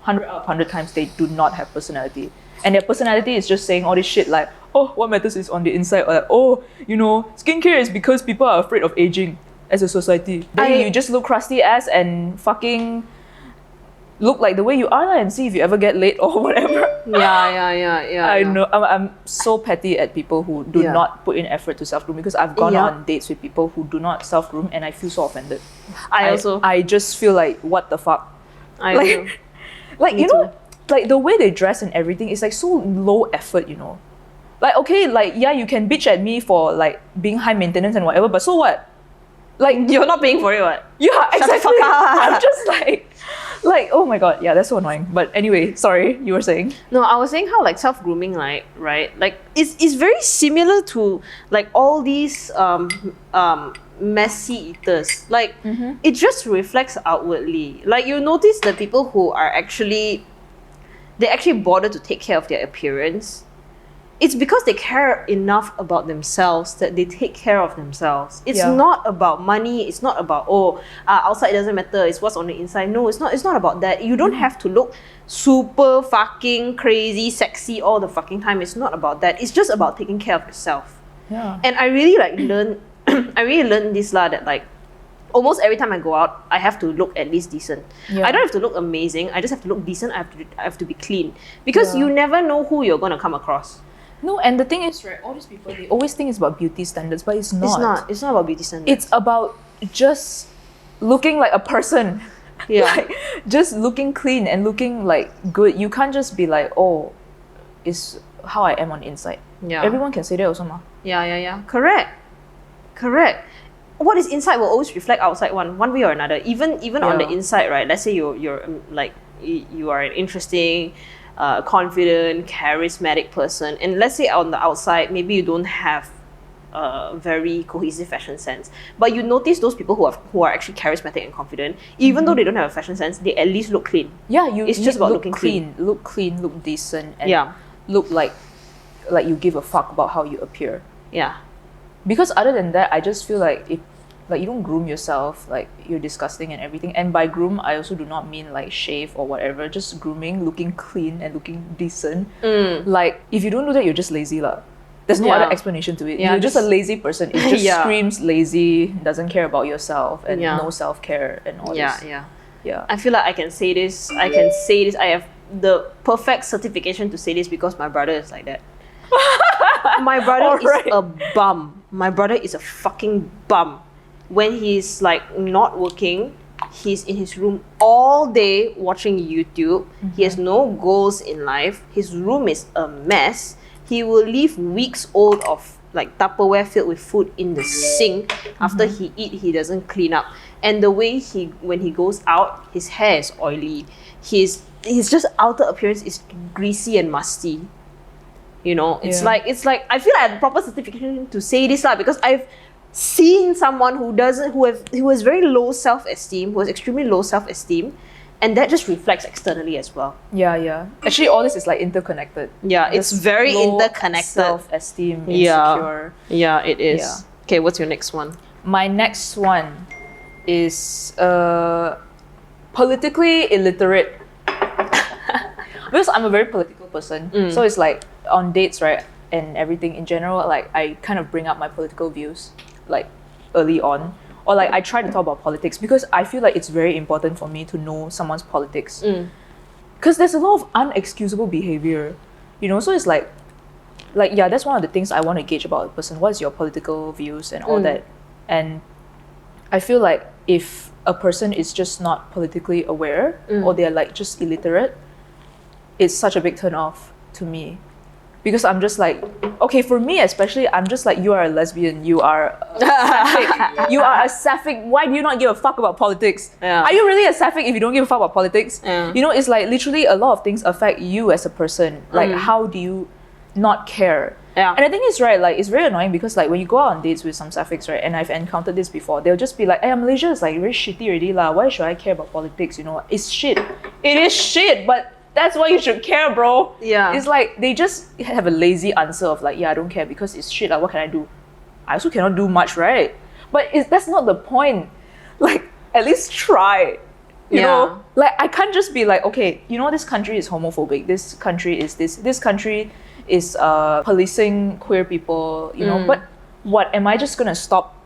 out of 100 times they do not have personality. And their personality is just saying all this shit like, oh, what matters is on the inside, or like, oh, skincare is because people are afraid of aging as a society. Then you just look crusty ass and fucking look like the way you are and see if you ever get late or whatever. I know. I'm so petty at people who do not put in effort to self-groom, because I've gone on dates with people who do not self-groom and I feel so offended. I just feel like, what the fuck? Like, like the way they dress and everything is like so low effort, Like, okay, like, yeah, you can bitch at me for like being high maintenance and whatever, but so what? Like, you're not paying for it, what? Yeah, exactly. I'm just like, oh my god, yeah, that's so annoying. But anyway, sorry, you were saying? No, I was saying how like self-grooming, like, right? Like, it's very similar to like all these messy eaters. Like, it just reflects outwardly. Like, you notice the people who are they actually bother to take care of their appearance. It's because they care enough about themselves that they take care of themselves. It's not about money. It's not about, outside doesn't matter. It's what's on the inside. No, it's not. It's not about that. You don't have to look super fucking crazy, sexy all the fucking time. It's not about that. It's just about taking care of yourself. Yeah. And I really learned this that like, almost every time I go out, I have to look at least decent. Yeah. I don't have to look amazing. I just have to look decent. I have to be clean, because you never know who you're gonna come across. No, and the thing is, right, all these people, they always think it's about beauty standards, but it's not. It's not about beauty standards. It's about just looking like a person. Yeah. Like, just looking clean and looking like good. You can't just be like, oh, it's how I am on the inside. Yeah. Everyone can say that also, ma. Yeah. Correct. What is inside will always reflect outside one way or another. Even on the inside, right? Let's say you're like, you are an interesting, confident, charismatic person, and let's say on the outside, maybe you don't have a very cohesive fashion sense, but you notice those people who are actually charismatic and confident, even though they don't have a fashion sense, they at least look clean. Yeah, it's just about looking clean, look decent, and look like you give a fuck about how you appear. Yeah. Because other than that, I just feel like if you don't groom yourself, like, you're disgusting and everything. And by groom, I also do not mean like shave or whatever. Just grooming, looking clean and looking decent. Like, if you don't do that, you're just lazy lah. There's no other explanation to it. You're just a lazy person. It just screams lazy, doesn't care about yourself, and no self-care and all this. Yeah. I feel like I can say this. I have the perfect certification to say this because my brother is like that. My brother is a bum. My brother is a fucking bum. When he's like not working, he's in his room all day watching YouTube. He has no goals in life. His room is a mess. He will leave weeks old of like Tupperware filled with food in the sink. After he eat, he doesn't clean up. And the way when he goes out, his hair is oily. His just outer appearance is greasy and musty. It's like I feel like I have proper certification to say this lah, because I've seen someone who has very low self-esteem, who has extremely low self-esteem, and that just reflects externally as well. Yeah. Actually, all this is like interconnected. Yeah, it's very interconnected. Self-esteem, insecure. Yeah, it is. Yeah. Okay, what's your next one? My next one is politically illiterate. Because I'm a very political person, so it's like on dates, right, and everything in general, like I kind of bring up my political views like early on, or like I try to talk about politics because I feel like it's very important for me to know someone's politics, because there's a lot of unexcusable behavior, so it's like yeah, that's one of the things I want to gauge about a person. What's your political views and all that? And I feel like if a person is just not politically aware, or they're like just illiterate, it's such a big turn off to me. Because I'm just like, okay, for me especially, I'm just like, you are a lesbian, you are a sapphic, you are a sapphic, why do you not give a fuck about politics? Yeah. Are you really a sapphic if you don't give a fuck about politics? Yeah. It's like literally a lot of things affect you as a person. Like, how do you not care? Yeah. And the thing is, right, like, it's very annoying because like when you go out on dates with some sapphics, right, and I've encountered this before, they'll just be like, hey, Malaysia is like very shitty already lah, why should I care about politics? It's shit. It is shit, but that's why you should care, bro. Yeah. It's like they just have a lazy answer of like, yeah, I don't care because it's shit. Like, what can I do? I also cannot do much, right? But that's not the point. Like, at least try. You Yeah. know, like I can't just be like, okay, you know, this country is homophobic. This country is this. This country is policing queer people. You know, but what am I just gonna stop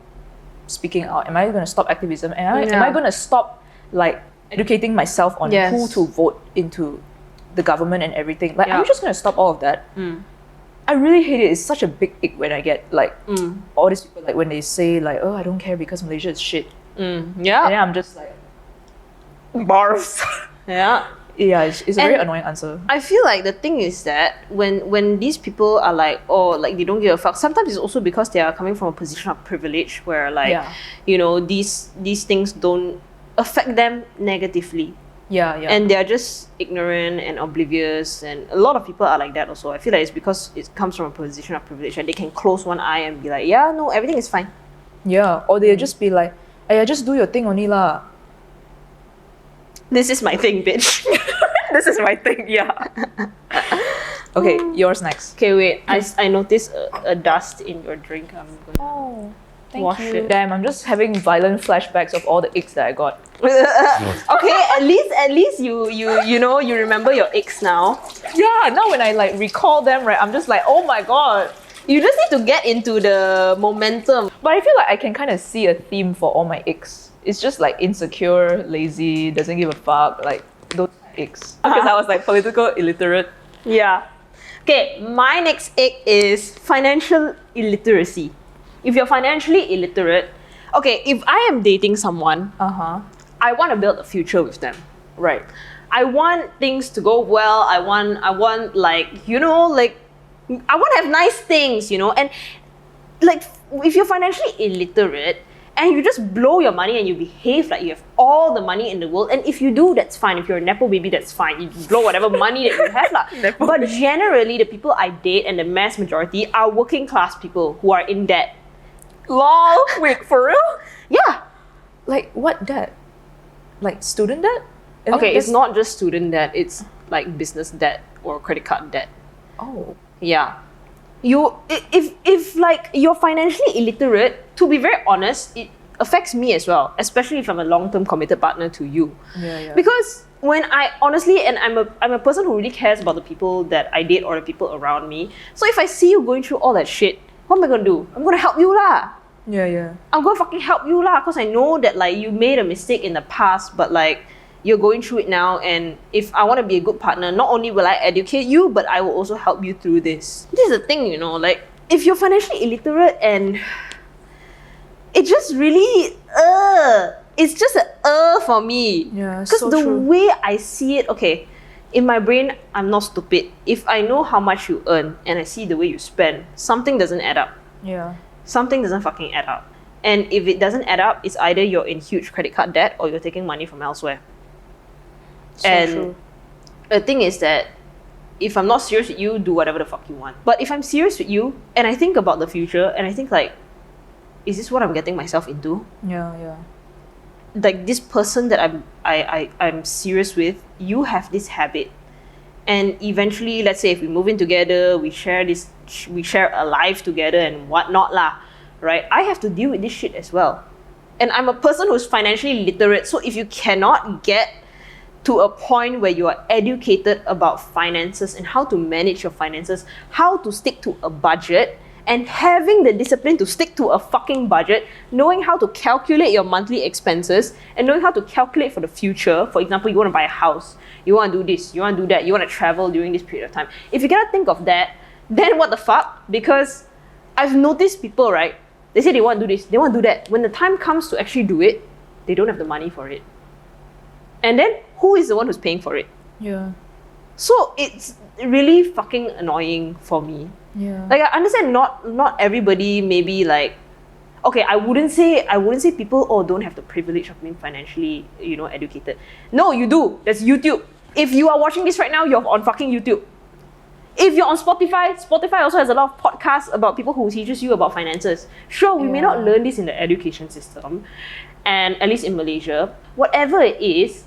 speaking out? Am I gonna stop activism? Am I gonna stop like educating myself on Yes. who to vote into the government and everything? Like, are you just gonna stop all of that? I really hate it. It's such a big ick when I get like all these people like when they say like, oh, I don't care because Malaysia is shit. And Yeah. then I'm just like, barfs. Yeah. Yeah, it's a very And annoying answer. I feel like the thing is that when these people are like, oh, like they don't give a fuck, sometimes it's also because they are coming from a position of privilege where like, Yeah. you know, these things don't affect them negatively. Yeah, yeah. And they are just ignorant and oblivious, and a lot of people are like that also. I feel like it's because it comes from a position of privilege and they can close one eye and be like, yeah, no, everything is fine. yeah, or they'll just be like, hey, just do your thing only lah. This is my thing, bitch. This is my thing, yeah. Okay, yours next. Okay, wait. I noticed a dust in your drink. I'm going Oh, to wash it. Damn, I'm just having violent flashbacks of all the icks that I got. Okay, at least you know you remember your icks now. Yeah, now when I like recall them, right, I'm just like, oh my god. You just need to get into the momentum. But I feel like I can kind of see a theme for all my icks. It's just like insecure, lazy, doesn't give a fuck, like those icks. Because I was like political illiterate. Yeah. Okay, my next ick is financial illiteracy. If you're financially illiterate, okay, if I am dating someone, I want to build a future with them. Right. I want things to go well. I want like, you know, like I want to have nice things, you know. And like if you're financially illiterate and you just blow your money and you behave like you have all the money in the world, and if you do, that's fine. If you're a nepo baby, that's fine. You blow whatever money that you have lah. But generally, the people I date and the mass majority are working class people who are in debt. Lol. Wait, for real? Yeah. Like what debt? Like student debt? Okay, it's not just student debt. It's like business debt or credit card debt. Oh. Yeah. If like you're financially illiterate, to be very honest, it affects me as well, especially if I'm a long-term committed partner to you. Yeah. Because when I honestly, and I'm a person who really cares about the people that I date or the people around me. So if I see you going through all that shit, what am I gonna do? I'm gonna help you lah. Yeah. I'm gonna fucking help you lah, because I know that like you made a mistake in the past, but like you're going through it now, and if I want to be a good partner, not only will I educate you, but I will also help you through this. This is the thing, you know, like if you're financially illiterate and it just really it's just for me. Yeah, because so the true. way I see it, okay, in my brain, I'm not stupid. If I know how much you earn and I see the way you spend, something doesn't add up. Yeah. Something doesn't fucking add up. And if it doesn't add up, it's either you're in huge credit card debt or you're taking money from elsewhere. So and true. the thing is that if I'm not serious with you, do whatever the fuck you want. But if I'm serious with you and I think about the future and I think like, is this what I'm getting myself into? Yeah. Like this person that I'm serious with, you have this habit. And eventually, let's say if we move in together, we share a life together and whatnot lah, right? I have to deal with this shit as well. And I'm a person who's financially literate, so if you cannot get to a point where you are educated about finances and how to manage your finances, how to stick to a budget, and having the discipline to stick to a fucking budget, knowing how to calculate your monthly expenses, and knowing how to calculate for the future. For example, you want to buy a house, you want to do this, you want to do that, you want to travel during this period of time. If you cannot think of that, then what the fuck? Because I've noticed people, right? They say they want to do this, they want to do that. When the time comes to actually do it, they don't have the money for it. And then who is the one who's paying for it? Yeah. So it's really fucking annoying for me. Yeah. Like I understand not everybody maybe like, okay, I wouldn't say people don't have the privilege of being financially, you know, educated. No, you do. That's YouTube. If you are watching this right now, you're on fucking YouTube. If you're on Spotify also has a lot of podcasts about people who teaches you about finances. Sure, we may not learn this in the education system, and at least in Malaysia, whatever it is,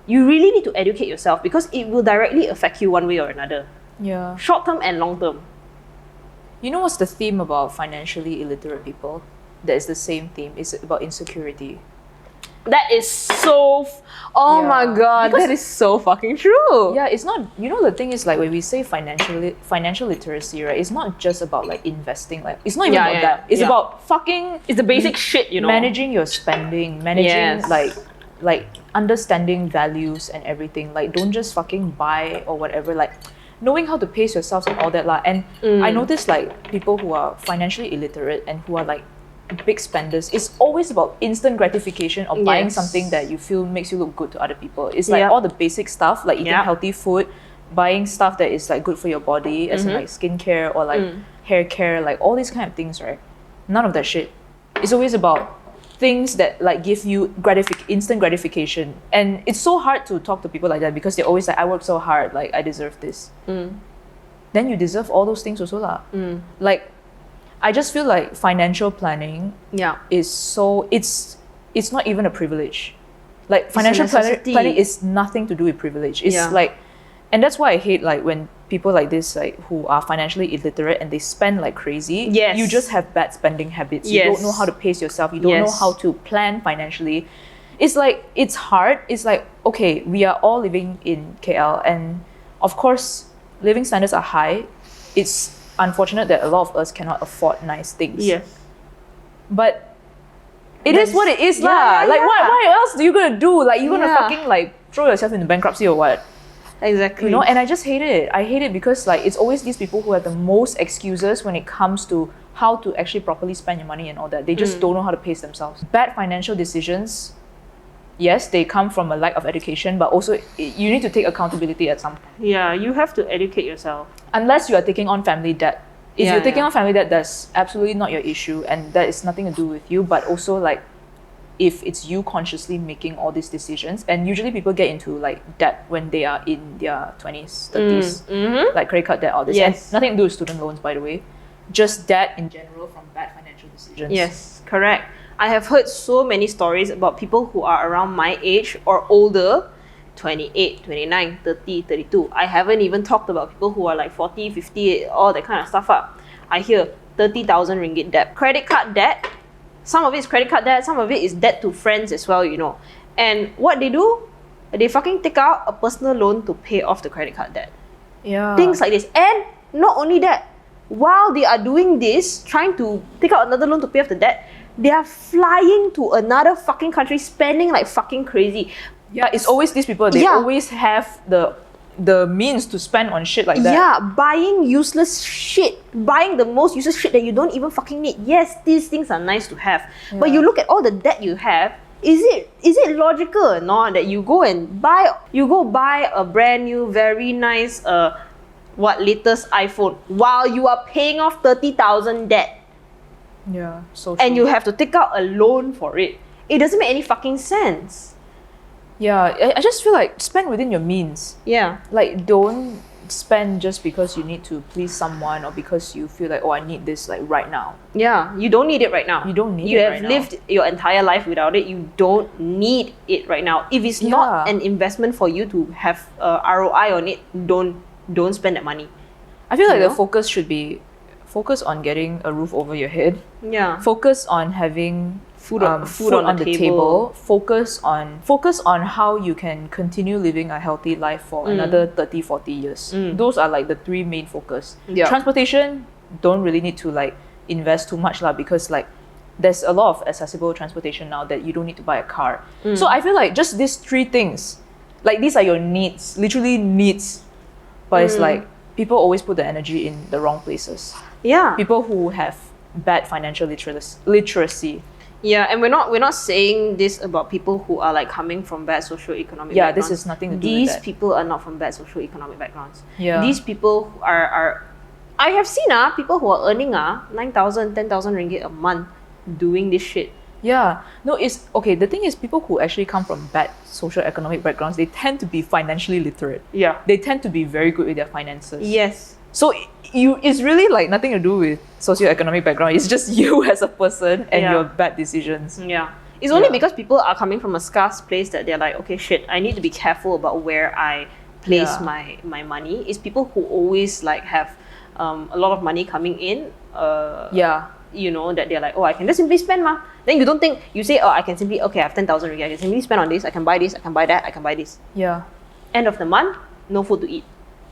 you really need to educate yourself because it will directly affect you one way or another. Yeah. Short term and long term. You know what's the theme about financially illiterate people? That is the same theme. It's about insecurity. That is so. Oh Yeah. my god, Because- that is so fucking true. Yeah, it's not, you know, the thing is like when we say financial literacy, right? It's not just about like investing, like it's not even Yeah, about yeah, that. It's yeah. about fucking It's the basic shit, you know. managing your spending, managing Yes. like understanding values and everything. Like don't just fucking buy or whatever. Like knowing how to pace yourselves and all that lah. And I notice like people who are financially illiterate and who are like big spenders, it's always about instant gratification or buying Yes. something that you feel makes you look good to other people. It's like Yep. all the basic stuff, like eating Yep. healthy food, buying stuff that is like good for your body, as in like skincare or like hair care, like all these kind of things, right? None of that shit. It's always about things that like give you instant gratification. And it's so hard to talk to people like that because they're always like, I work so hard, like I deserve this. Then you deserve all those things also lah. Like I just feel like financial planning Yeah. is so it's not even a privilege. Like financial necessity. planning is nothing to do with privilege. It's Yeah. like, and that's why I hate like when people like this like who are financially illiterate and they spend like crazy. Yes. You just have bad spending habits. You Yes. don't know how to pace yourself. You don't know Yes. how to plan financially. It's like it's hard. It's like, okay, we are all living in KL and of course living standards are high. It's unfortunate that a lot of us cannot afford nice things. Yes. But it That is what it is yeah, lah. yeah, Like yeah. what else are you gonna do? Like you gonna Yeah. fucking like throw yourself into bankruptcy or what? Exactly. You know, and I just hate it. I hate it because like it's always these people who have the most excuses when it comes to how to actually properly spend your money and all that. They just don't know how to pace themselves. Bad financial decisions, yes, they come from a lack of education, but also you need to take accountability at some point. Yeah, you have to educate yourself. Unless you are taking on family debt. If Yeah, you're taking yeah. on family debt, that's absolutely not your issue and that is nothing to do with you. But also like if it's you consciously making all these decisions, and usually people get into like debt when they are in their 20s, 30s, like credit card debt, all this. Yes. And nothing to do with student loans, by the way. Just debt in general from bad financial decisions. Yes, correct. I have heard so many stories about people who are around my age or older, 28, 29, 30, 32. I haven't even talked about people who are like 40, 50, all that kind of stuff up. I hear 30,000 ringgit debt. Credit card debt, some of it is credit card debt, some of it is debt to friends as well, you know. And what they do, they fucking take out a personal loan to pay off the credit card debt. Yeah. Things like this. And not only that, while they are doing this, trying to take out another loan to pay off the debt, they are flying to another fucking country, spending like fucking crazy. Yeah, it's always these people. They Yeah. always have the means to spend on shit like that. Yeah, buying useless shit, buying the most useless shit that you don't even fucking need. Yes, these things are nice to have, but you look at all the debt you have. Is it logical or not that you go buy a brand new, very nice, latest iPhone while you are paying off 30,000 debt Yeah. So and true. you have to take out a loan for it? It doesn't make any fucking sense. Yeah, I just feel like spend within your means. Yeah. Like don't spend just because you need to please someone or because you feel like, oh, I need this like right now. Yeah, you don't need it right now. You don't need You it have right now. lived your entire life without it. You don't need it right now. If it's not Yeah. an investment for you to have ROI on it, don't spend that money. I feel like You the know? focus should be focus on getting a roof over your head. Yeah. Focus on having Food on the table. Focus on how you can continue living a healthy life for another 30, 40 years. Those are like the three main focus. Yeah. Transportation, don't really need to like invest too much lah because like there's a lot of accessible transportation now that you don't need to buy a car. So I feel like just these three things, like these are your needs, literally needs. But it's like people always put the energy in the wrong places. Yeah. People who have bad financial literacy. Yeah, and we're not saying this about people who are like coming from bad socioeconomic Yeah, backgrounds. this is nothing to do These with that. people are not from bad socioeconomic backgrounds. Yeah. These people are I have seen people who are earning 9,000, 10,000 ringgit a month doing this shit. Yeah. No, it's okay. The thing is, people who actually come from bad socioeconomic backgrounds, they tend to be financially literate. Yeah. They tend to be very good with their finances. Yes. So it's really like nothing to do with socioeconomic background. It's just you as a person and Yeah. your bad decisions. Yeah. It's only Yeah. because people are coming from a scarce place that they're like, okay, shit, I need to be careful about where I place Yeah. my money. It's people who always like have a lot of money coming in. Yeah. you know, that they're like, oh, I can just simply spend ma. Then you don't think, you say, oh, I can simply, okay, I have 10,000 ringgit, I can simply spend on this, I can buy this, I can buy that, I can buy this. Yeah. End of the month, no food to eat.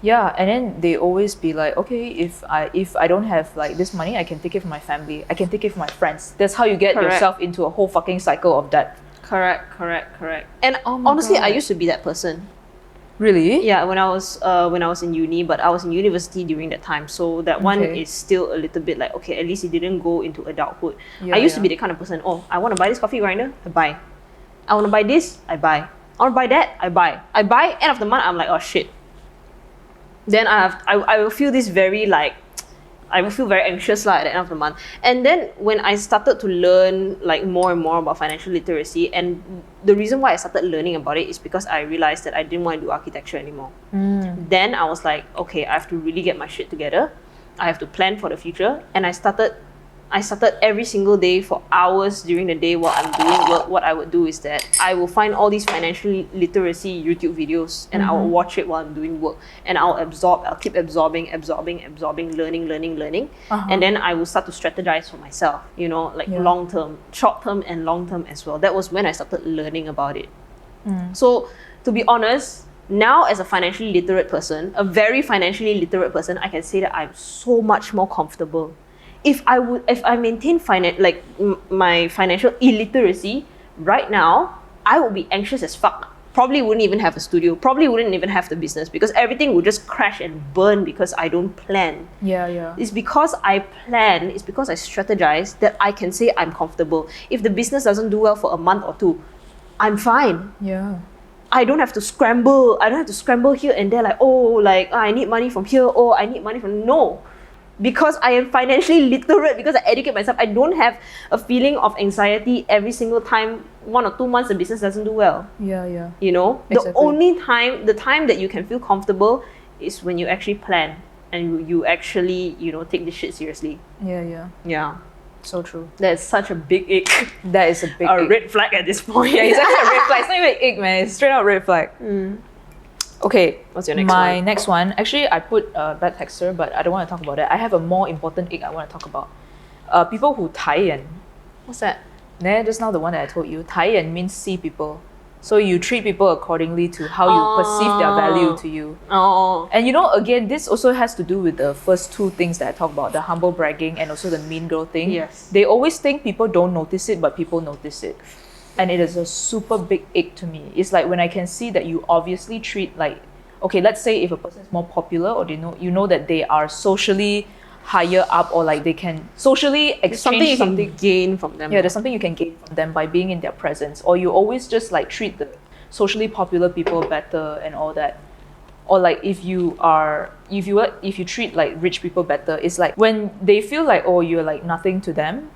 Yeah, and then they always be like, okay, if I don't have like this money, I can take it from my family, I can take it from my friends. That's how you get yourself into a whole fucking cycle of debt. Correct. And honestly, I used to be that person. Really? Yeah, when I was in uni, but I was in university during that time, so that one is still a little bit like, okay, at least it didn't go into adulthood. I used to be the kind of person, oh, I want to buy this coffee grinder, I buy. I want to buy this, I buy. I want to buy that, I buy. End of the month, I'm like, oh shit. Then I will feel this very like, I will feel very anxious at the end of the month. And then when I started to learn like more and more about financial literacy, and the reason why I started learning about it is because I realized that I didn't want to do architecture anymore. Then I was like, okay, I have to really get my shit together. I have to plan for the future. And I started every single day for hours during the day while I'm doing work. What I would do is that I will find all these financial literacy YouTube videos and I will watch it while I'm doing work. And I'll keep absorbing, learning. And then I will start to strategize for myself, you know, like long term, short term and long term as well. That was when I started learning about it. So to be honest, now as a financially literate person, a very financially literate person, I can say that I'm so much more comfortable. If I maintain my financial illiteracy right now, I would be anxious as fuck. Probably wouldn't even have a studio. Probably wouldn't even have the business because everything would just crash and burn because I don't plan. Yeah. It's because I plan, it's because I strategize that I can say I'm comfortable. If the business doesn't do well for a month or two, I'm fine. Yeah. I don't have to scramble. I don't have to scramble here and there like, oh, like I need money from here. Oh, I need money from... No. Because I am financially literate, because I educate myself, I don't have a feeling of anxiety every single time 1 or 2 months the business doesn't do well. Yeah. You know? Exactly. The time that you can feel comfortable is when you actually plan and you actually, you know, take this shit seriously. Yeah. So true. That's such a big ick. That is a big a red flag at this point. Yeah, it's actually a red flag. It's not even ick, man. It's straight out red flag. Okay, what's your next my one? next one, actually I put bad texter, but I don't want to talk about that. I have a more important ick I want to talk about. People who 抬眼. What's that? Just now the one that I told you. 抬眼 means see people. So you treat people accordingly to how you perceive their value to you. And you know, again, this also has to do with the first two things that I talked about, the humble bragging and also the mean girl thing. Yes. They always think people don't notice it, but people notice it. And it is a super big ick to me. It's like when I can see that you obviously treat like, okay, let's say if a person is more popular or you know that they are socially higher up or like they can socially exchange something you can gain from them. Yeah, there's something you can gain from them by being in their presence. Or you always just like treat the socially popular people better and all that. Or like if you treat like rich people better, it's like when they feel like, oh, you're like nothing to them,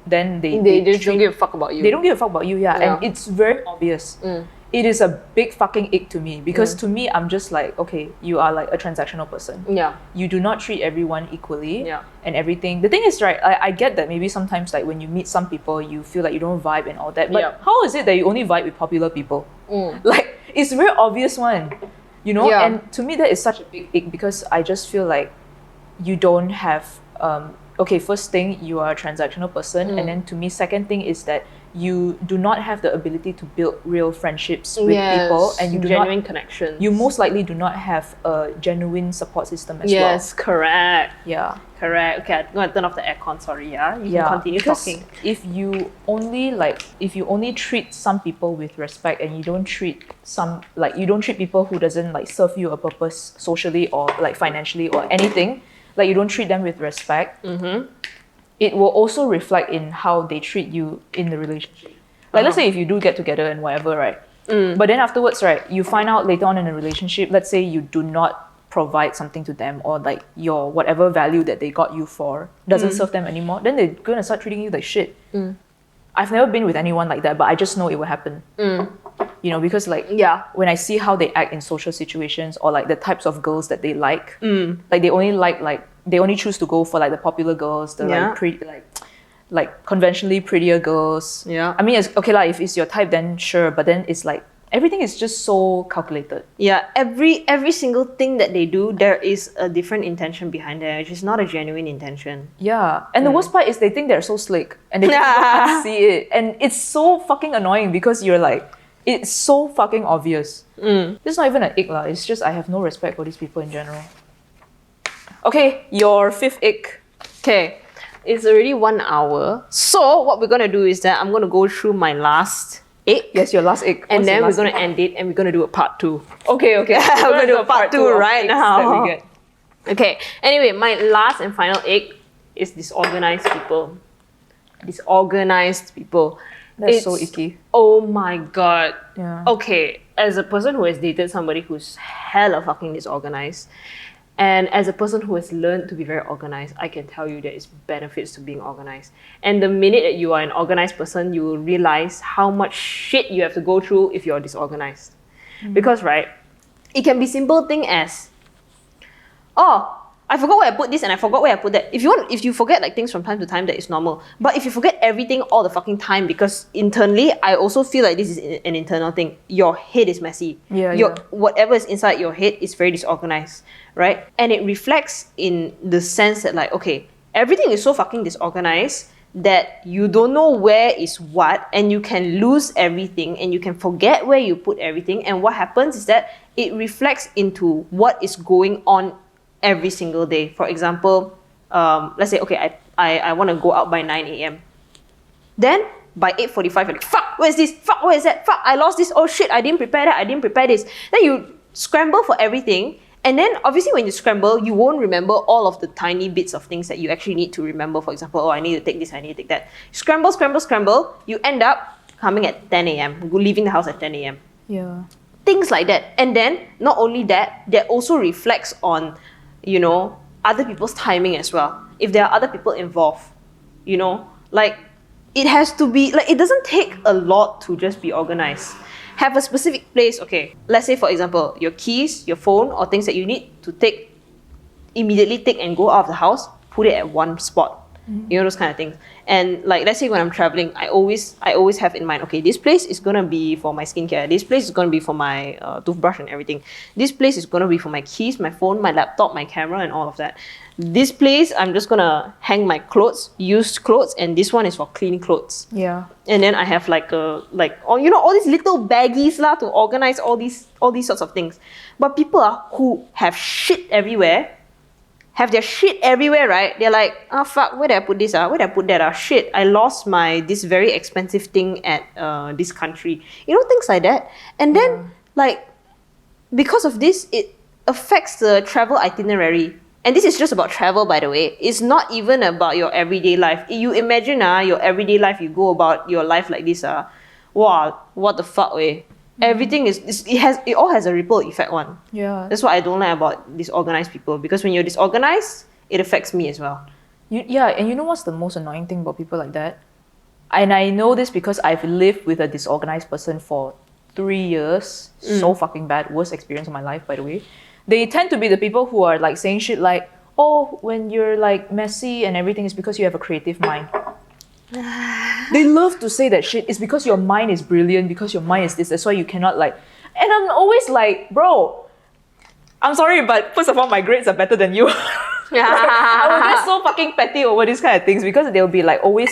then they just don't give a fuck about you. They don't give a fuck about you, yeah. And it's very obvious. It is a big fucking ick to me because to me, I'm just like, okay, you are like a transactional person. Yeah. You do not treat everyone equally. Yeah. And everything. The thing is, right, I get that maybe sometimes like when you meet some people, you feel like you don't vibe and all that. But how is it that you only vibe with popular people? Like, it's a very obvious one, you know? Yeah. And to me, that is such a big ick because I just feel like you don't have... okay, first thing, you are a transactional person, and then to me, second thing is that you do not have the ability to build real friendships with people, and you do genuine connections. You most likely do not have a genuine support system as well. Yes, correct. Yeah. Correct. Okay, I'm gonna turn off the aircon. Sorry. Yeah. You can continue talking. If you only treat some people with respect, and you don't treat people who doesn't like serve you a purpose socially or like financially or anything. Like you don't treat them with respect, it will also reflect in how they treat you in the relationship. Like let's say if you do get together and whatever, right? But then afterwards, right, you find out later on in a relationship, let's say you do not provide something to them or like your whatever value that they got you for doesn't serve them anymore, then they're gonna start treating you like shit. I've never been with anyone like that, but I just know it will happen. You know, because like when I see how they act in social situations or like the types of girls that they like they only choose to go for like the popular girls, the like pretty like conventionally prettier girls. Yeah. I mean, it's okay, like if it's your type, then sure, but then it's like everything is just so calculated. Yeah, every single thing that they do, there is a different intention behind there, which is not a genuine intention. Yeah, and the worst part is they think they're so slick and they think people can't see it, and it's so fucking annoying because you're like, it's so fucking obvious. This is not even an ick lah. It's just I have no respect for these people in general. Okay, your fifth ick. Okay, it's already 1 hour. So what we're gonna do is that I'm gonna go through my last ick. Yes, your last ick. And What's then your we're last gonna ick? end it and we're gonna do a part 2. Okay. We're gonna do a part 2 of right icks now. that we get. Okay, anyway, my last and final ick is disorganized people. Disorganized people. That's so icky. Oh my god. Yeah. Okay, as a person who has dated somebody who's hella fucking disorganized, and as a person who has learned to be very organized, I can tell you there is benefits to being organized. And the minute that you are an organized person, you will realize how much shit you have to go through if you're disorganized. Because, right, it can be simple thing as, oh, I forgot where I put this and I forgot where I put that. If you forget like things from time to time, that is normal. But if you forget everything all the fucking time, because internally, I also feel like this is an internal thing. Your head is messy. Whatever is inside your head is very disorganized, right? And it reflects in the sense that like, okay, everything is so fucking disorganized that you don't know where is what, and you can lose everything and you can forget where you put everything. And what happens is that it reflects into what is going on every single day. For example, let's say, okay, I want to go out by 9 a.m. Then by 8:45, you're like, fuck, where's this? Fuck, where is that? Fuck, I lost this. Oh shit, I didn't prepare that. I didn't prepare this. Then you scramble for everything. And then obviously when you scramble, you won't remember all of the tiny bits of things that you actually need to remember. For example, oh, I need to take this, I need to take that. Scramble. You end up coming at 10 a.m., leaving the house at 10 a.m. Yeah. Things like that. And then not only that, that also reflects on, you know, other people's timing as well. If there are other people involved, you know, like it has to be, like it doesn't take a lot to just be organized. Have a specific place, okay. Let's say for example, your keys, your phone, or things that you need to immediately take and go out of the house, put it at one spot. You know, those kind of things. And like, let's say when I'm traveling, I always have in mind, okay, this place is gonna be for my skincare. This place is gonna be for my toothbrush and everything. This place is gonna be for my keys, my phone, my laptop, my camera, and all of that. This place, I'm just gonna hang my clothes, used clothes, and this one is for clean clothes. Yeah. And then I have all these little baggies lah to organize all these sorts of things. But people who have shit everywhere, have their shit everywhere, right? They're like, oh fuck, where did I put this? Where did I put that? Shit, I lost this very expensive thing at this country. You know, things like that. And then, like, because of this, it affects the travel itinerary. And this is just about travel, by the way. It's not even about your everyday life. You imagine your everyday life, you go about your life like this. Wow, what the fuck, way? Everything it all has a ripple effect one. Yeah. That's what I don't like about disorganized people, because when you're disorganized, it affects me as well. And you know what's the most annoying thing about people like that? And I know this because I've lived with a disorganized person for 3 years. So fucking bad. Worst experience of my life, by the way. They tend to be the people who are like saying shit like, oh, when you're like messy and everything is because you have a creative mind. They love to say that shit. It's because your mind is brilliant, because your mind is this. That's why you cannot like. And I'm always like, bro, I'm sorry, but first of all, my grades are better than you. I will get so fucking petty over these kind of things because they'll be like always.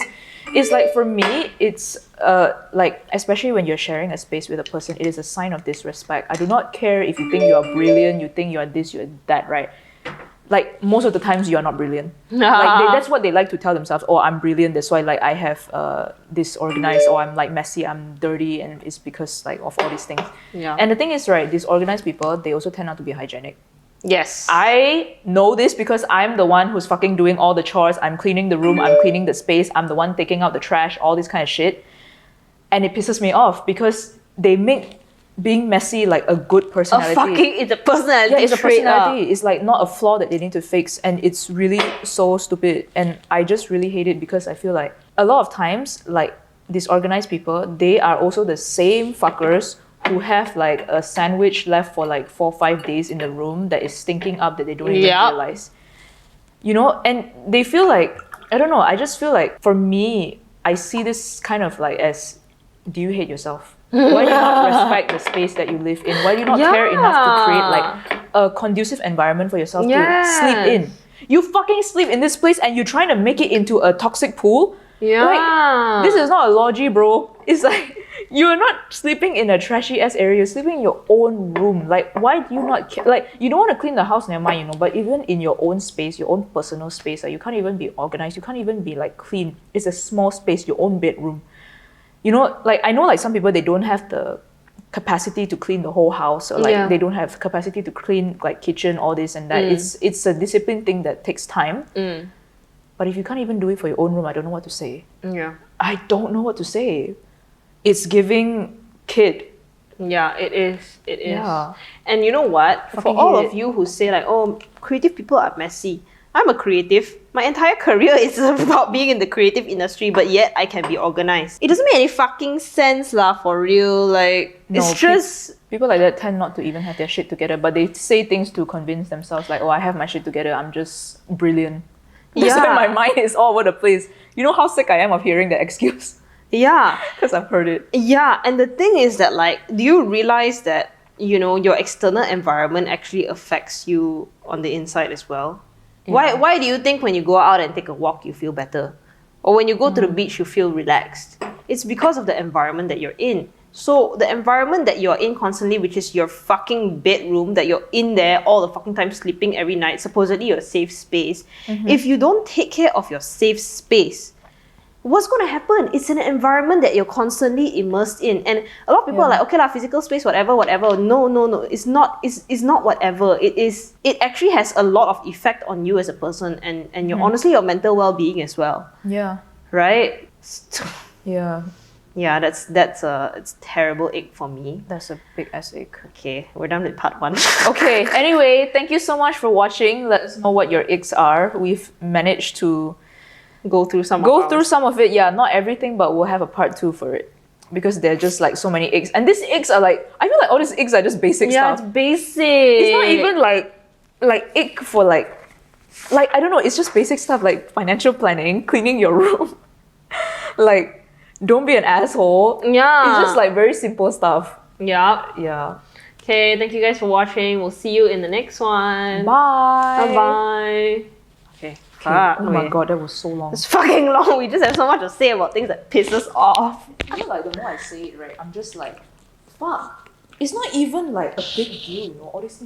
It's like for me, it's like especially when you're sharing a space with a person, it is a sign of disrespect. I do not care if you think you are brilliant, you think you are this, you are that, right? Like most of the times you are not brilliant. Like that's what they like to tell themselves. Oh, I'm brilliant. That's why like I have disorganized, or I'm like messy, I'm dirty, and it's because like of all these things. Yeah. And the thing is, right, disorganized people, they also tend not to be hygienic. Yes. I know this because I'm the one who's fucking doing all the chores. I'm cleaning the room, I'm cleaning the space, I'm the one taking out the trash, all this kind of shit. And it pisses me off because they make being messy like a good personality. It's a personality. Yeah, it's a trait, personality. It's like not a flaw that they need to fix, and it's really so stupid. And I just really hate it because I feel like a lot of times, like disorganized people, they are also the same fuckers who have like a sandwich left for like 4 or 5 days in the room that is stinking up that they don't even realize. You know, and they feel like, I don't know, I just feel like for me, I see this kind of like as, do you hate yourself? Why do you not respect the space that you live in? Why do you not care enough to create like a conducive environment for yourself to sleep in? You fucking sleep in this place and you're trying to make it into a toxic pool? Yeah. Like, this is not a logi, bro. It's like, you're not sleeping in a trashy ass area, you're sleeping in your own room. Like, why do you not care? Like, you don't want to clean the house, never mind, you know, but even in your own space, your own personal space, like, you can't even be organized, you can't even be like clean. It's a small space, your own bedroom. You know, like, I know like some people, they don't have the capacity to clean the whole house, or like they don't have capacity to clean like kitchen, all this and that. It's a discipline thing that takes time. But if you can't even do it for your own room, I don't know what to say. Yeah. I don't know what to say. It's giving kid. Yeah, it is. It is. Yeah. And you know what? For all of you who say like, oh, creative people are messy. I'm a creative. My entire career is about being in the creative industry, but yet I can be organized. It doesn't make any fucking sense lah, for real. Like, No, it's just... People like that tend not to even have their shit together, but they say things to convince themselves like, oh, I have my shit together, I'm just brilliant. That's when my mind is all over the place. You know how sick I am of hearing that excuse? Yeah. Because I've heard it. Yeah, and the thing is that like, do you realize that, you know, your external environment actually affects you on the inside as well? Yeah. Why do you think when you go out and take a walk, you feel better? Or when you go to the beach, you feel relaxed? It's because of the environment that you're in. So the environment that you're in constantly, which is your fucking bedroom, that you're in there all the fucking time sleeping every night, supposedly your safe space. If you don't take care of your safe space, what's going to happen? It's an environment that you're constantly immersed in. And a lot of people are like, okay lah, physical space, whatever. No. It's not whatever. It actually has a lot of effect on you as a person and your honestly your mental well-being as well. Yeah. Right? Yeah. Yeah, it's a terrible ick for me. That's a big ass ick. Okay, we're done with part 1. Okay, anyway, thank you so much for watching. Let us know what your icks are. We've managed to go through some of it. Yeah, not everything, but we'll have a part 2 for it. Because there are just like so many icks. And these icks are like, I feel like all these icks are just basic stuff. Yeah, it's basic. It's not even like ick for like I don't know, it's just basic stuff like financial planning, cleaning your room. Like, don't be an asshole. Yeah. It's just like very simple stuff. Yeah. Yeah. Okay, thank you guys for watching. We'll see you in the next one. Bye. Bye-bye. Okay. Oh my god, that was so long. It's fucking long. We just have so much to say about things that piss us off. I feel like the more I say it, right, I'm just like, fuck. It's not even like a big deal, you know, all these things